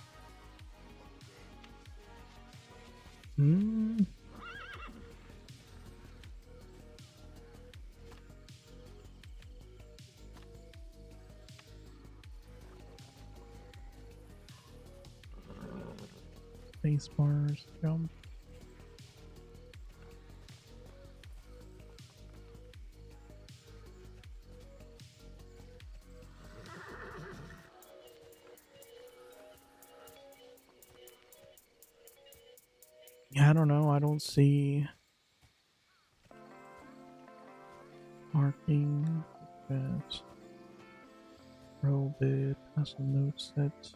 Space bars, jump. Yeah, I don't know. I don't see marking that row bit as a note set.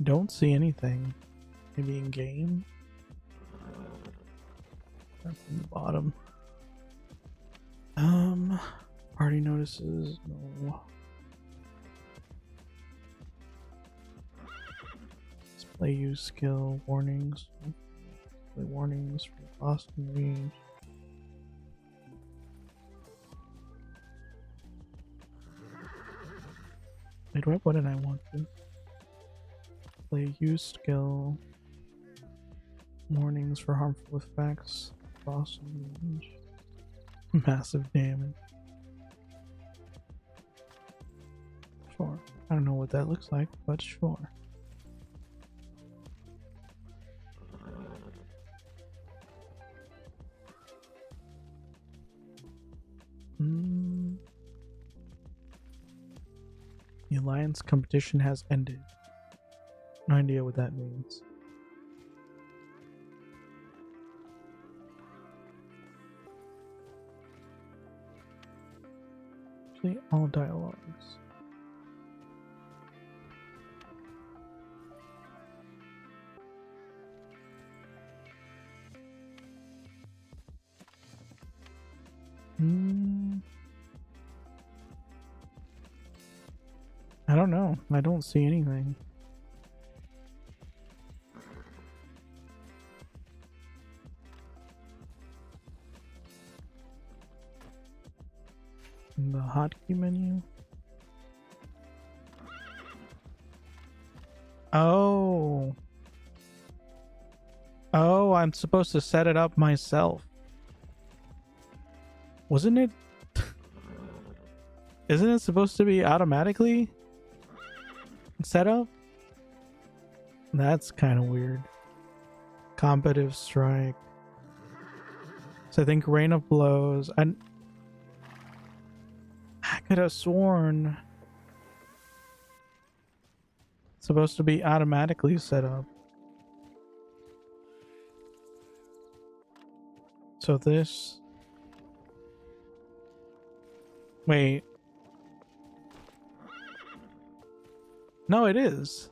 Don't see anything. Maybe in game. That's in the bottom. Party notices, no. Display use skill warnings. Display warnings for lost in range. Wait, what did I want to? Display use skill. Warnings for harmful effects. Lost in range. Massive damage. Sure. I don't know what that looks like, but sure. The alliance competition has ended. No idea what that means. Actually, all dialogues. I don't know. I don't see anything. In the hotkey menu. Oh. Oh, I'm supposed to set it up myself. Wasn't it? Isn't it supposed to be automatically set up? That's kind of weird. Competitive strike. So I think rain of blows. I could have sworn it's supposed to be automatically set up. So this Wait. No, it is.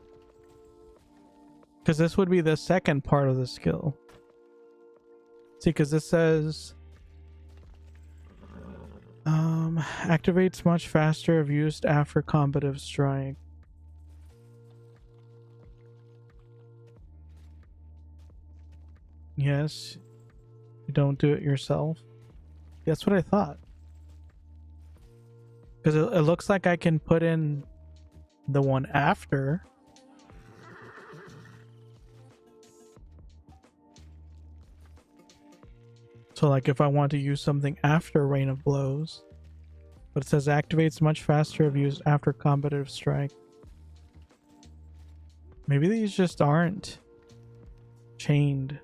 Because this would be the second part of the skill. See, because this says... activates much faster if used after combative strike. Yes. You don't do it yourself. That's what I thought. Because it looks like I can put in the one after. So like if I want to use something after Rain of Blows. But it says activates much faster if used after combative strike. Maybe these just aren't chained.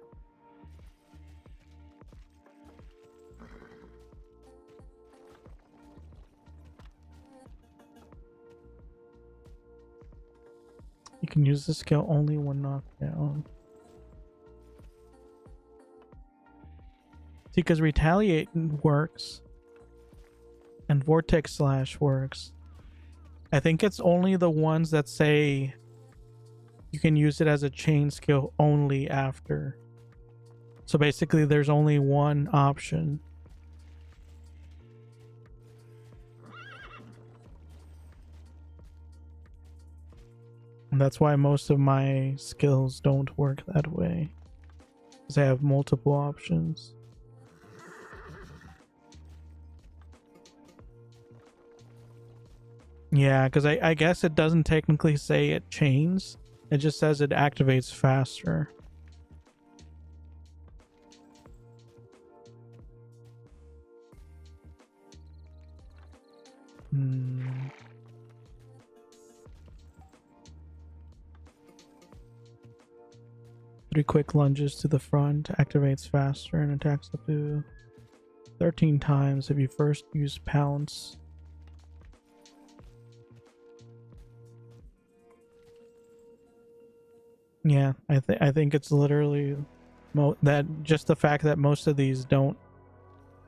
You can use the skill only when knocked down. See, because Retaliate works and Vortex Slash works. I think it's only the ones that say you can use it as a chain skill only after. So basically there's only one option. And that's why most of my skills don't work that way. Because I have multiple options. Yeah, because I guess it doesn't technically say it chains. It just says it activates faster. Three quick lunges to the front activates faster and attacks up to 13 times if you first use pounce. Yeah, I think it's literally that just the fact that most of these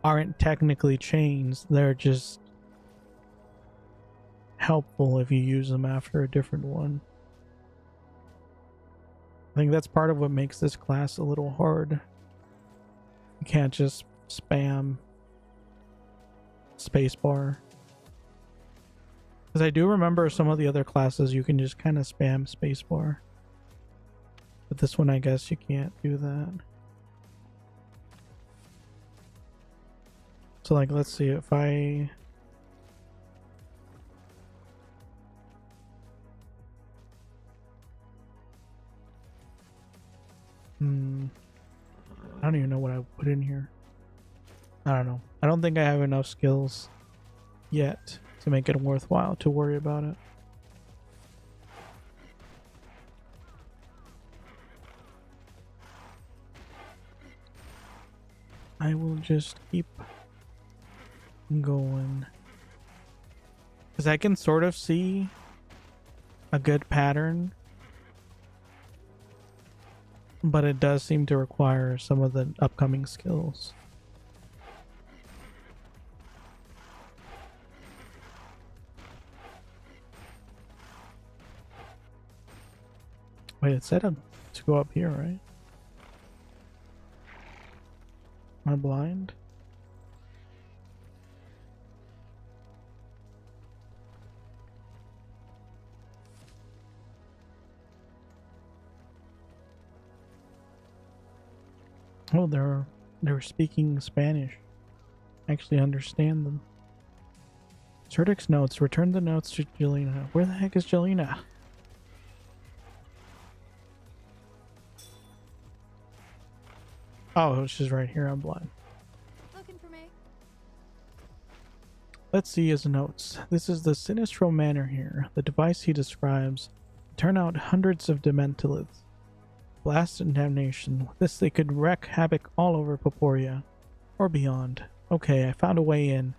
aren't technically chains. They're just helpful if you use them after a different one. I think that's part of what makes this class a little hard. You can't just spam spacebar. Because I do remember some of the other classes you can just kind of spam spacebar. But this one I guess you can't do that. So like let's see if I... I don't even know what I put in here. I don't know. I don't think I have enough skills yet to make it worthwhile to worry about it. I will just keep going. Because I can sort of see a good pattern. But it does seem to require some of the upcoming skills. Wait, it said to go up here, right? Am I blind? Oh, they're speaking Spanish. I actually understand them. Certix notes. Return the notes to Jelena. Where the heck is Jelena? Oh, she's right here. I'm blind. Looking for me? Let's see his notes. This is the Sinistro Manor here. The device he describes. Turn out hundreds of Dementoliths. Blast and damnation. With this they could wreak havoc all over Paporia. Or beyond. Okay, I found a way in.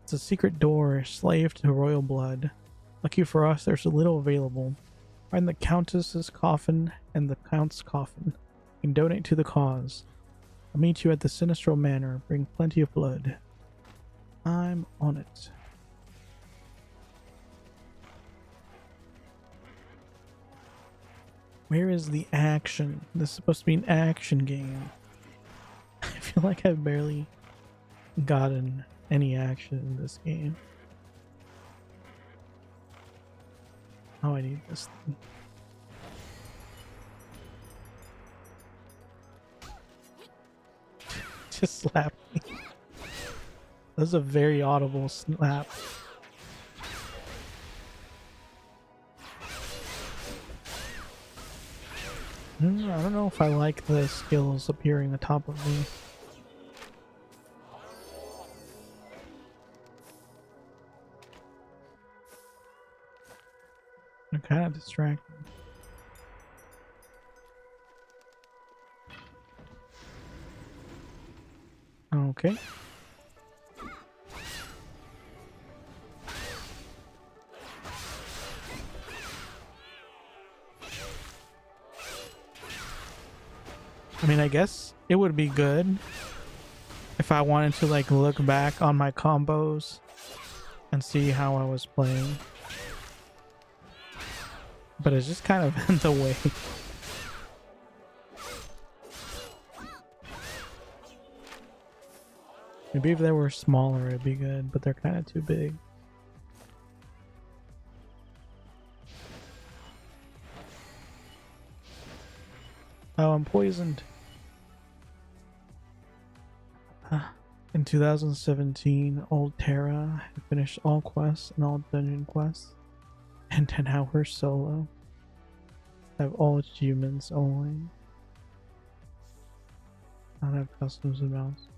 It's a secret door, slave to royal blood. Lucky for us, there's a little available. Find the Countess's coffin and the Count's coffin. You can donate to the cause. I'll meet you at the Sinistro Manor. Bring plenty of blood. I'm on it. Where is the action? This is supposed to be an action game. I feel like I've barely gotten any action in this game. Oh, I need this thing. Just slap me. That was a very audible slap. I don't know if I like the skills appearing on top of me. They're kind of distracting. Okay. I mean, I guess it would be good if I wanted to like look back on my combos and see how I was playing. But it's just kind of in the way. Maybe if they were smaller it'd be good, but they're kind of too big. Oh, I'm poisoned. In 2017, Old Terra had finished all quests and all dungeon quests. And 10 hours solo. Have all achievements only. Not have customs and mounts.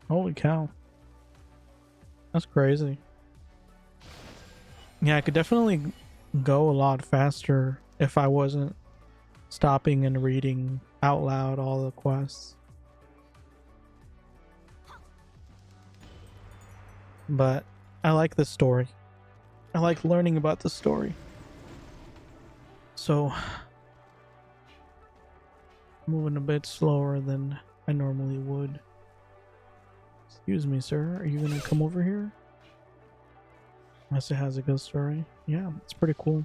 Holy cow. That's crazy. Yeah, I could definitely go a lot faster if I wasn't stopping and reading out loud all the quests. But I like the story. I like learning about the story. So, moving a bit slower than I normally would. Excuse me, sir. Are you gonna come over here? Unless it has a good story. Yeah, it's pretty cool.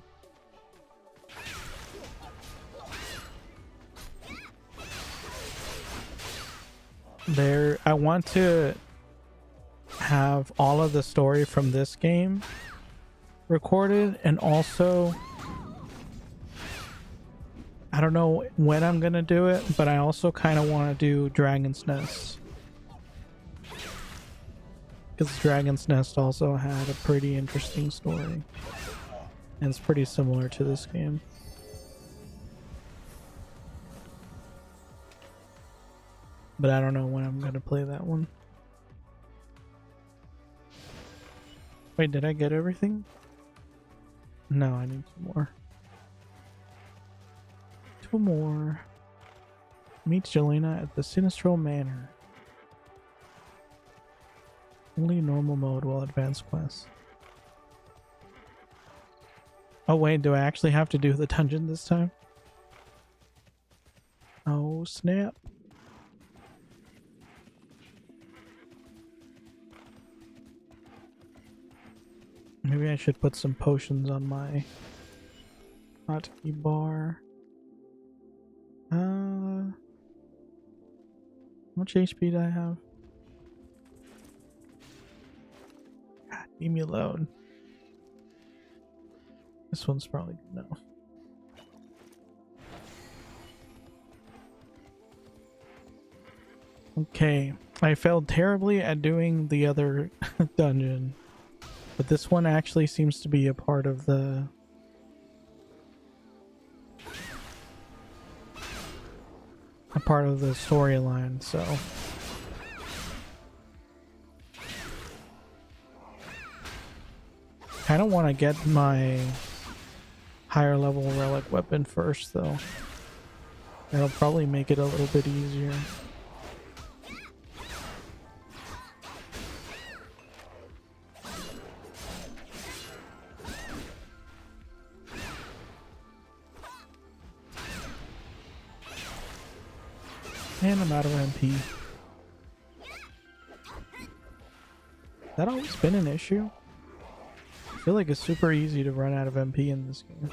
I want to have all of the story from this game recorded, and also I don't know when I'm gonna do it, but I also kind of want to do Dragon's Nest, because Dragon's Nest also had a pretty interesting story and it's pretty similar to this game. But I don't know when I'm gonna play that one. Wait, did I get everything? No, I need two more. Two more. Meet Jelena at the Sinistral Manor. Only normal mode while advanced quests. Oh wait, do I actually have to do the dungeon this time? Oh snap. Maybe I should put some potions on my hotkey bar. How much HP do I have? God, leave me alone. This one's probably good enough. Okay, I failed terribly at doing the other dungeon. But this one actually seems to be a part of the storyline, so I don't want to get my higher level relic weapon first though. That'll probably make it a little bit easier. And I'm out of MP. That always been an issue? I feel like it's super easy to run out of MP in this game.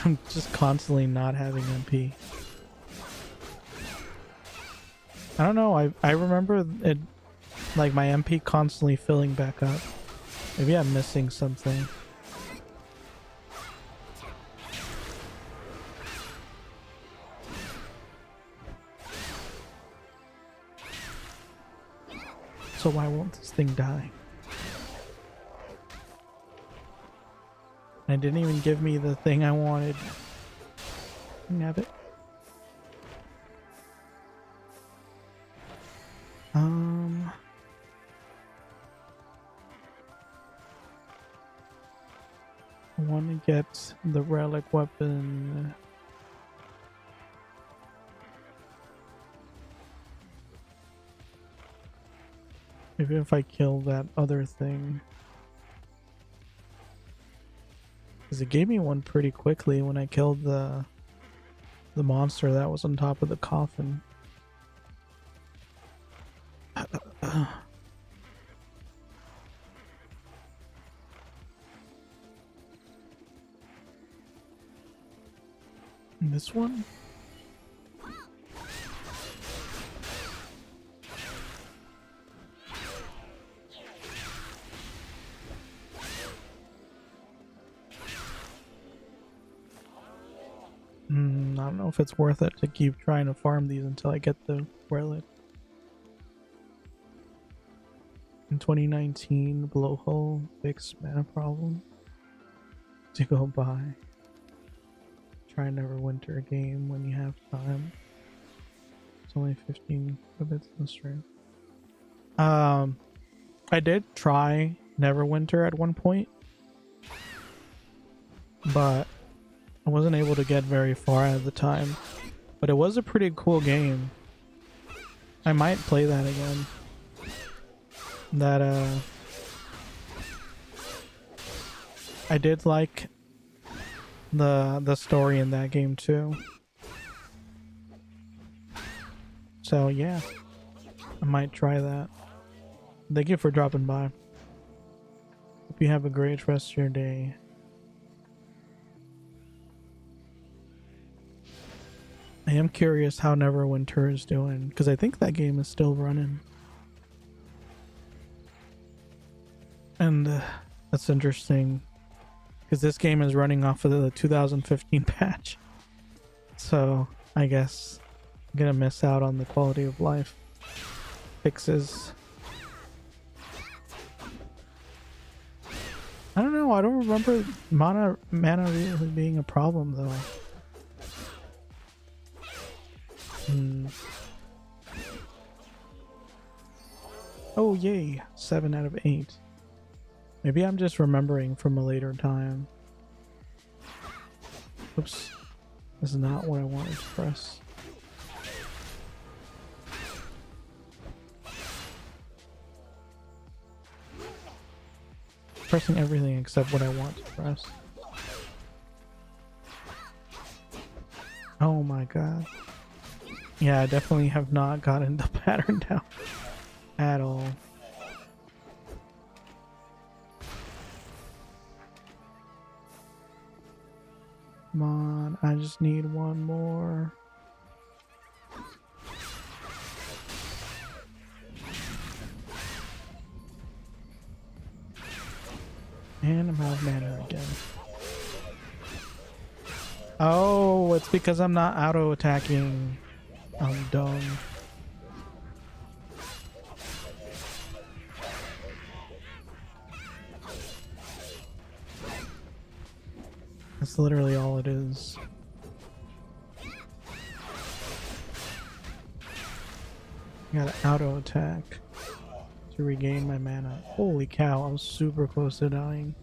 I'm just constantly not having MP. I don't know, I remember it, like my MP constantly filling back up. Maybe I'm missing something. So why won't this thing die? It didn't even give me the thing I wanted. Have it. I want to get the relic weapon. Maybe if I kill that other thing. Because it gave me one pretty quickly when I killed the monster that was on top of the coffin. This one? I don't know if it's worth it to keep trying to farm these until I get the relic. In 2019, blowhole fixed mana problem to go buy. Try Neverwinter game when you have time. It's only 15 bits in the stream. I did try Neverwinter at one point, but I wasn't able to get very far at the time. But it was a pretty cool game. I might play that again. I did like the story in that game too. So yeah, I might try that. Thank you for dropping by. Hope you have a great rest of your day. I am curious how Neverwinter is doing, because I think that game is still running. And that's interesting, because this game is running off of the 2015 patch. So I guess I'm gonna miss out on the quality of life fixes. I don't know, I don't remember mana really being a problem though. Oh yay, 7 out of 8. Maybe I'm just remembering from a later time. Oops, this is not what I wanted to press. Pressing everything except what I want to press. Oh my god. Yeah, I definitely have not gotten the pattern down at all. Come on, I just need one more. And I'm out of mana again. Oh, it's because I'm not auto-attacking. I'm dumb. That's literally all it is. I gotta auto-attack to regain my mana. Holy cow, I was super close to dying.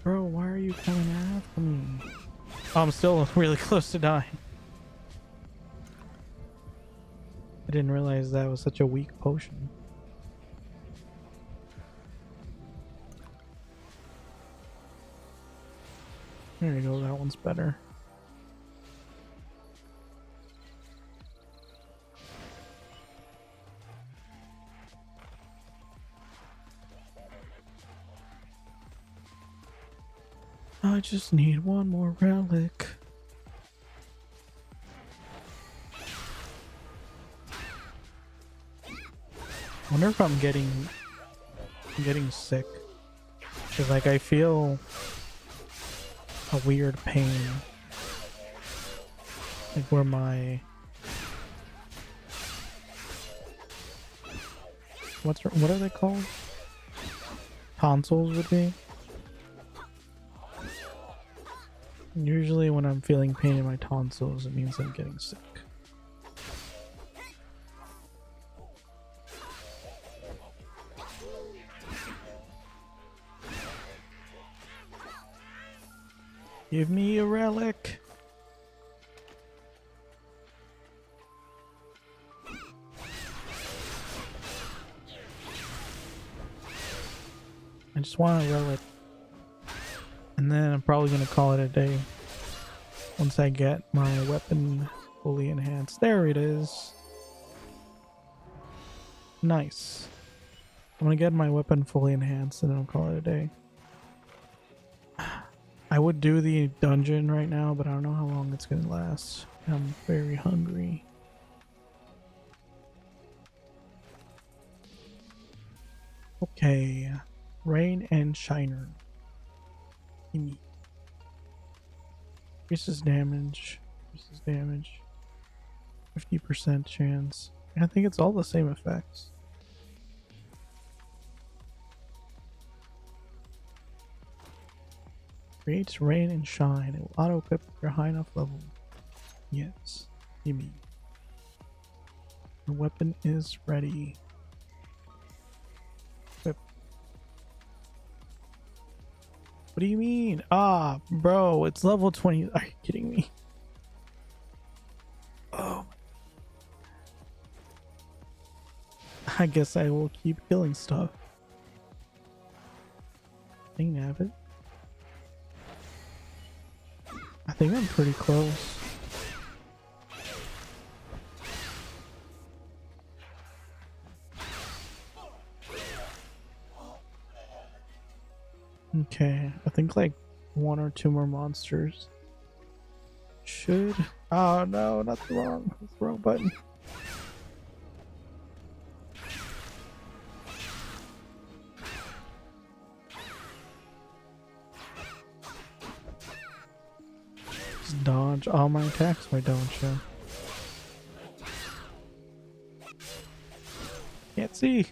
Bro, why are you coming after me? Oh, I'm still really close to dying. I didn't realize that was such a weak potion. There you go, that one's better. I just need one more relic. Wonder if I'm getting sick. Cause like I feel a weird pain. Like where my what are they called? Tonsils would be. Usually when I'm feeling pain in my tonsils, it means I'm getting sick. Give me a relic. I just want a relic. And then I'm probably going to call it a day. Once I get my weapon fully enhanced. There it is. Nice. I'm going to get my weapon fully enhanced and then I'll call it a day. I would do the dungeon right now, but I don't know how long it's going to last. I'm very hungry. Okay. Rain and Shiner. Gimme. Increases damage. 50% chance. I think it's all the same effects. Creates rain and shine. It will auto-equip at your high enough level. Yes. Gimme. The weapon is ready. Equip. What do you mean? Ah, bro, it's level 20. Are you kidding me? Oh. I guess I will keep killing stuff. Dang nabbit. I think I'm pretty close. Okay, I think like 1 or 2 more monsters should. Oh no, not the wrong button. Just dodge all my attacks, why don't you? Can't see.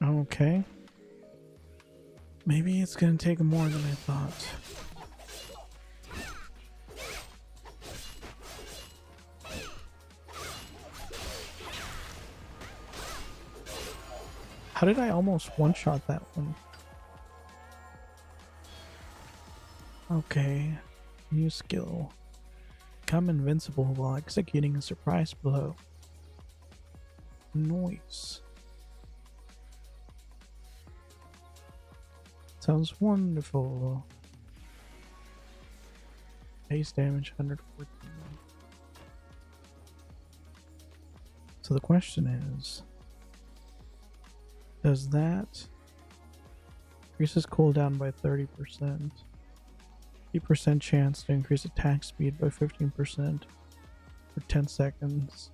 Okay. Maybe it's gonna take more than I thought. How did I almost one-shot that one? Okay. New skill. Become invincible while executing a surprise blow. Noise. Sounds wonderful. Base damage 114. So the question is, does that increases cooldown by 30%? 50% chance to increase attack speed by 15% for 10 seconds.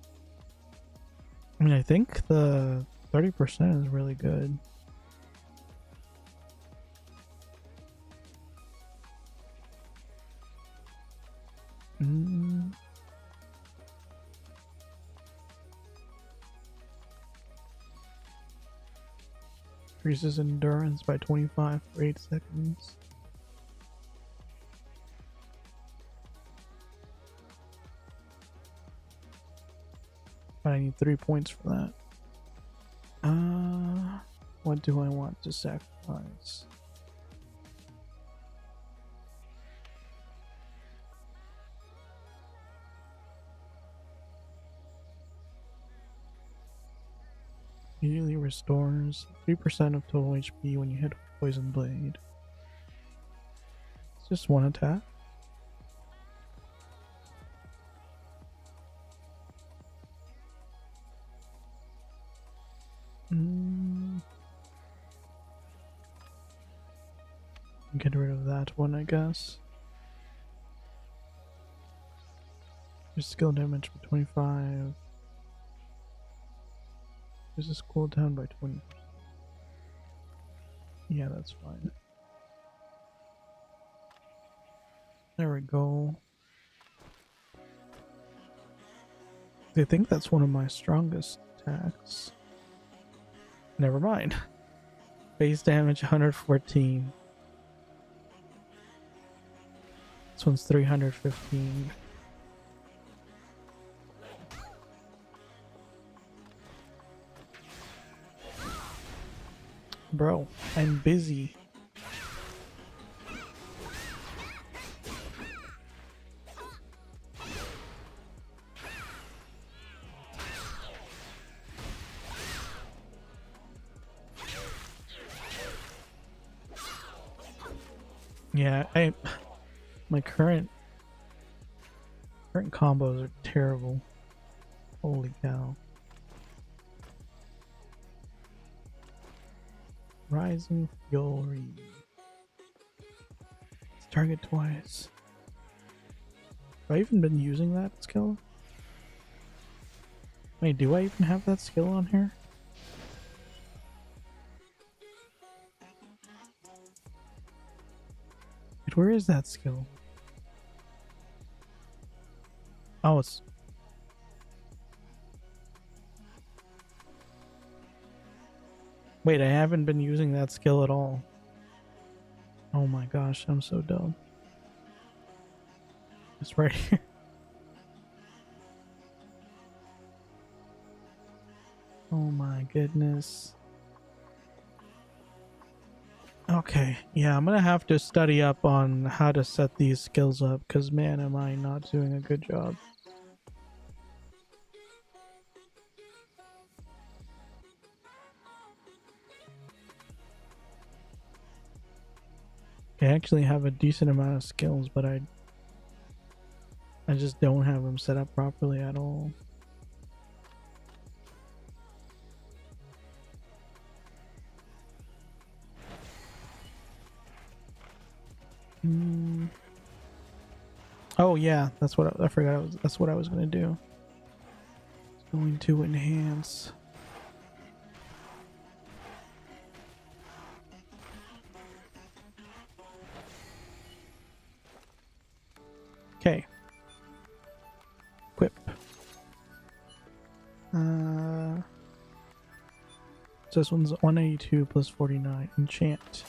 I mean, I think the 30% is really good. Increases endurance by 25 for 8 seconds. But I need 3 points for that. What do I want to sacrifice? Immediately restores 3% of total HP when you hit a poison blade. It's just one attack. one, I guess. Your skill damage for 25. There's this cooldown by 20%. Yeah, that's fine. There we go. I think that's one of my strongest attacks. Never mind. Base damage 114. This one's 315. Bro, I'm busy. Yeah, my current combos are terrible. Holy cow. Rising Fury. Let's target twice. Have I even been using that skill? Wait, do I even have that skill on here? Wait, where is that skill? Oh, it's... Wait, I haven't been using that skill at all. Oh my gosh, I'm so dumb. It's right here. Oh my goodness. Okay, yeah, I'm gonna have to study up on how to set these skills up, because man, am I not doing a good job. I actually have a decent amount of skills, but I just don't have them set up properly at all. Oh yeah, that's what I forgot. That's what I was gonna do. Going to enhance. Okay. Equip. So this one's 182 plus 49. Enchant.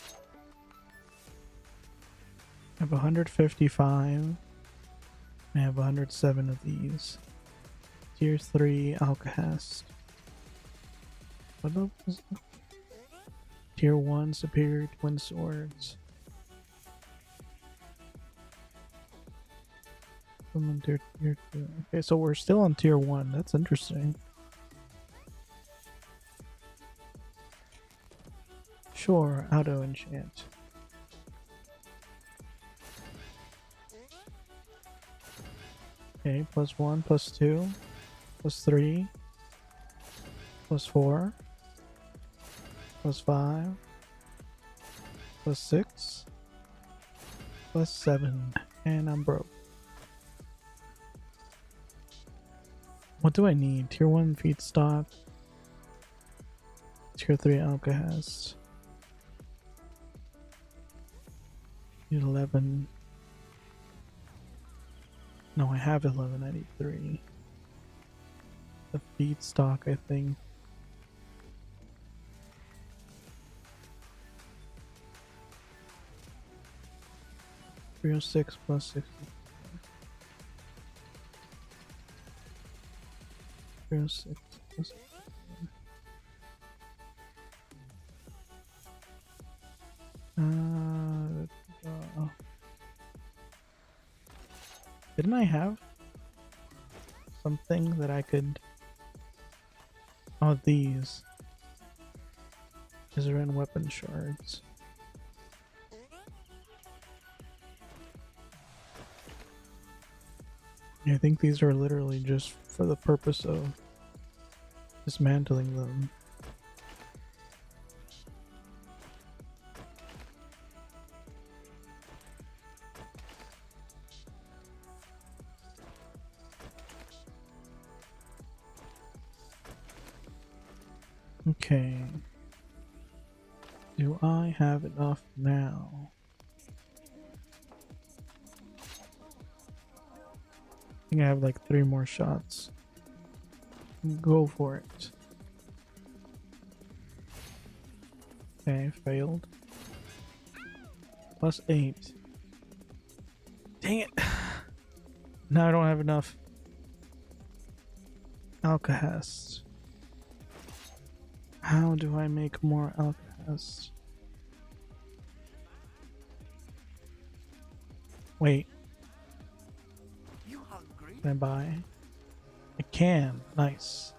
I have 155. I have 107 of these. Tier 3 Alcahest. What level is that? Tier 1 Superior Twin Swords. Tier 2. Okay, so we're still on Tier 1. That's interesting. Sure, auto enchant. Okay, +1, +2, +3, +4, +5, +6, +7, and I'm broke. What do I need? Tier 1 feedstock, Tier 3 Alcahest. Need 11. No, I have 11. I need 3. The feedstock, I think. +306 plus 60. 306 plus 60. Didn't I have something that I could... Oh, these. These are in weapon shards. I think these are literally just for the purpose of dismantling them. Okay. Do I have enough now? I think I have like 3 more shots. Go for it. Okay, failed. +8. Dang it. Now I don't have enough alkahest. How do I make more alkahest? Wait, You hungry? can I buy? I can. Nice.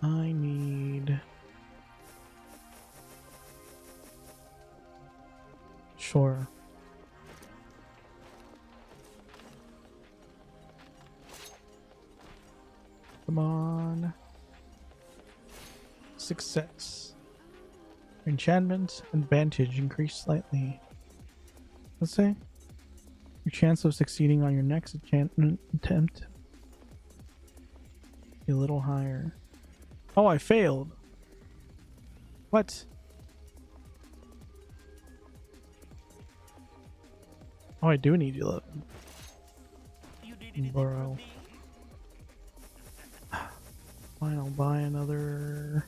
I need... Sure. Come on. Success. Enchantment advantage increased slightly. Let's say your chance of succeeding on your next enchantment attempt be a little higher. Oh, I failed. What? Oh, I do need 11. You need anything Borrow. from me? Fine, I'll buy another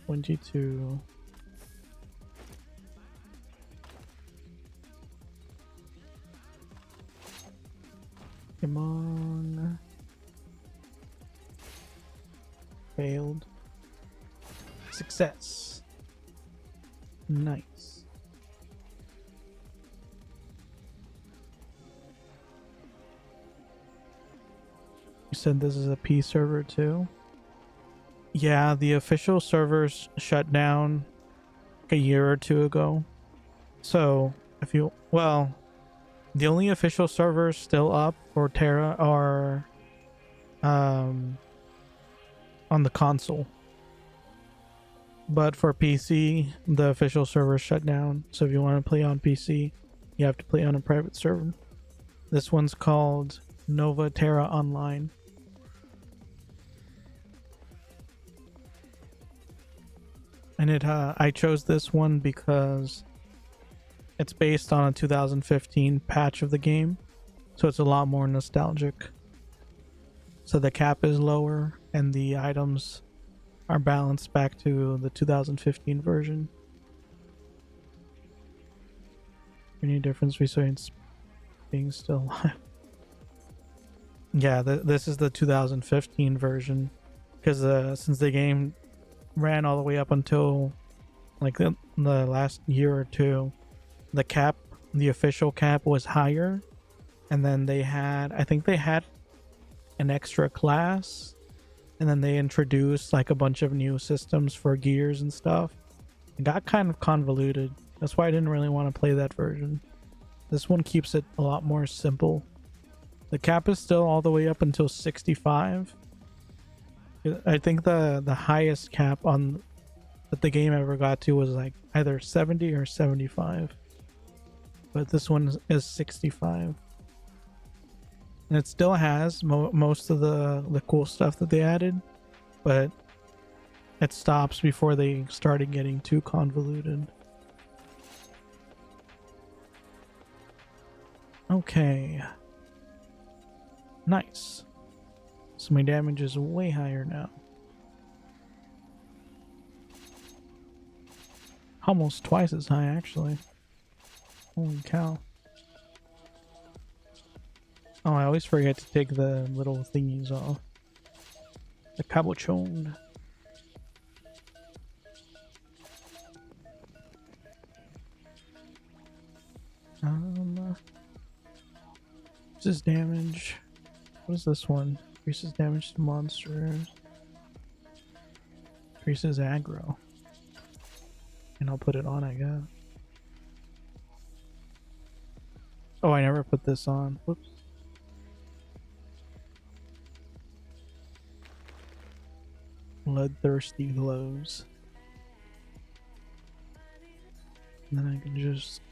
22. Come on. Failed. Success. Nice. You said this is a P server too? Yeah, the official servers shut down like a year or two ago. So, if you... Well, the only official servers still up for Terra are on the console. But for PC, the official servers shut down. So if you want to play on PC, you have to play on a private server. This one's called Nova Tera Online. And I chose this one because it's based on a 2015 patch of the game, so it's a lot more nostalgic. So the cap is lower and the items are balanced back to the 2015 version. Any difference between being still alive? Yeah, this is the 2015 version, because since the game ran all the way up until like the last year or two, the cap, the official cap, was higher, and then they had, I think they had an extra class, and then they introduced like a bunch of new systems for gears and stuff. It got kind of convoluted. That's why I didn't really want to play that version. This one keeps it a lot more simple. The cap is still all the way up until 65. I think the highest cap on that the game ever got to was like either 70 or 75. But this one is 65. And it still has most of the cool stuff that they added, but it stops before they started getting too convoluted. Okay. Nice. So my damage is way higher now. Almost twice as high, actually. Holy cow. Oh, I always forget to take the little thingies off. The cabochon. This damage. What is this one? Increases damage to monsters. Increases aggro. And I'll put it on, I guess. Oh, I never put this on. Whoops. Bloodthirsty glows. And then I can just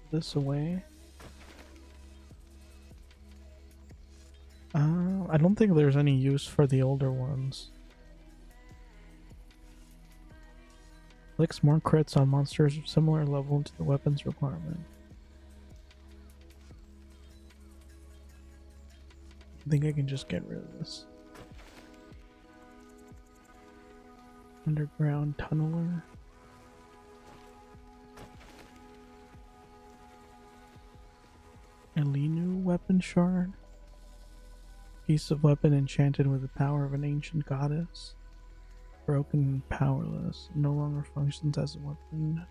put this away. I don't think there's any use for the older ones. Inflicts more crits on monsters of similar level to the weapon's requirement. I think I can just get rid of this. Underground tunneler. Elinu weapon shard. Piece of weapon enchanted with the power of an ancient goddess. Broken and powerless. No longer functions as a weapon.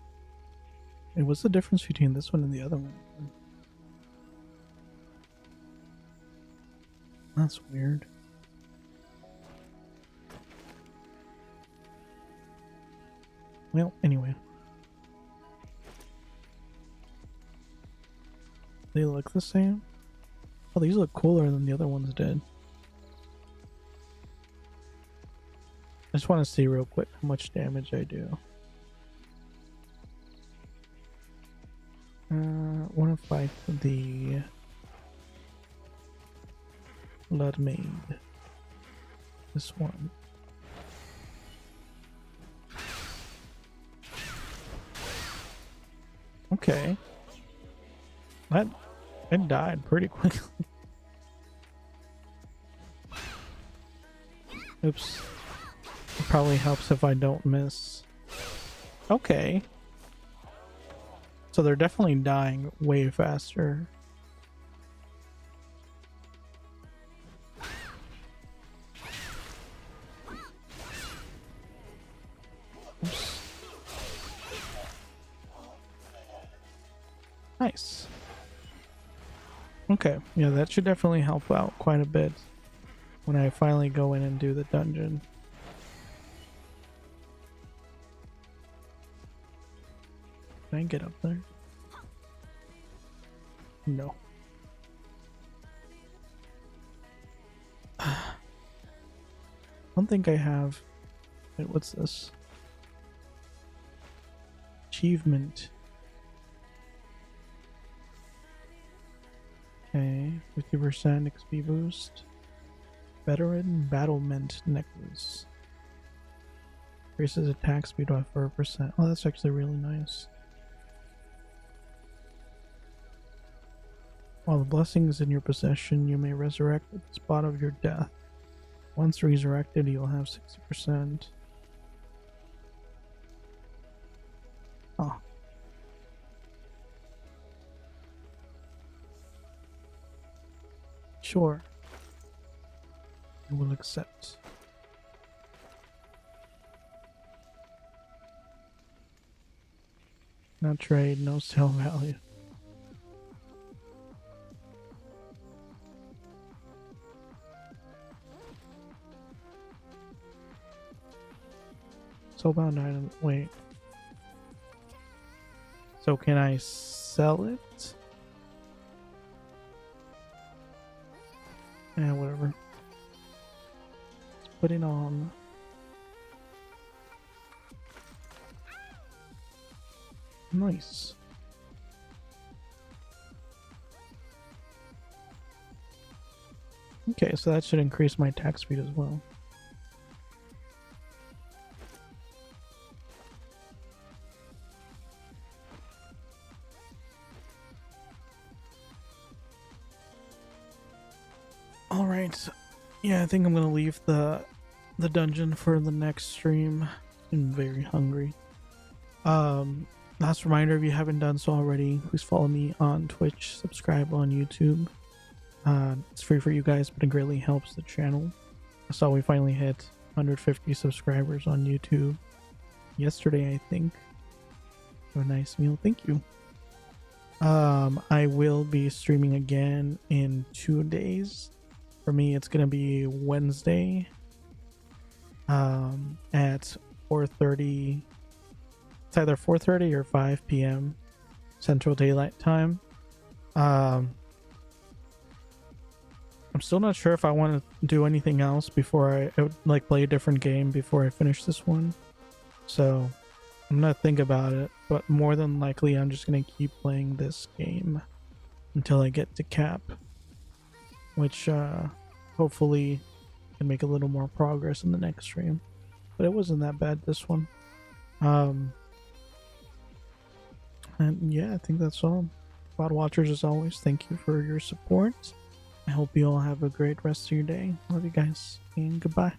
Hey, what's the difference between this one and the other one? That's weird. Well, anyway. They look the same? Oh, these look cooler than the other ones did. I just want to see real quick how much damage I do. Want to fight the Blood Maid. This one. Okay. That it died pretty quickly. Oops. It probably helps if I don't miss. Okay. So they're definitely dying way faster. Oops. Nice. Okay, yeah, that should definitely help out quite a bit when I finally go in and do the dungeon. Can I get up there? No. I don't think I have. Wait, what's this? Achievement. Okay, 50% XP boost. Veteran Battlement Necklace. Increases attack speed by 4%. Oh, that's actually really nice. While the blessing is in your possession, you may resurrect at the spot of your death. Once resurrected, you'll have 60%. Oh. Sure. I will accept. No trade, no sale value. Soulbound item. Wait. So can I sell it? Yeah, whatever. Let's put it on. Nice. Okay, so that should increase my attack speed as well. Alright. Yeah, I think I'm gonna leave the dungeon for the next stream. I'm very hungry. Last reminder, if you haven't done so already, please follow me on Twitch, subscribe on YouTube. It's free for you guys, but it greatly helps the channel. I saw we finally hit 150 subscribers on YouTube yesterday, I think. Have a nice meal. Thank you. I will be streaming again in 2 days. For me, it's gonna be Wednesday at 4:30. It's either 4:30 or 5 p.m. Central Daylight Time. I'm still not sure if I want to do anything else before I would like play a different game before I finish this one. So I'm gonna think about it, but more than likely I'm just gonna keep playing this game until I get to cap, which hopefully can make a little more progress in the next stream. But it wasn't that bad, this one. And yeah, I think that's all. Pod Watchers, as always, thank you for your support. I hope you all have a great rest of your day. Love you guys, and goodbye.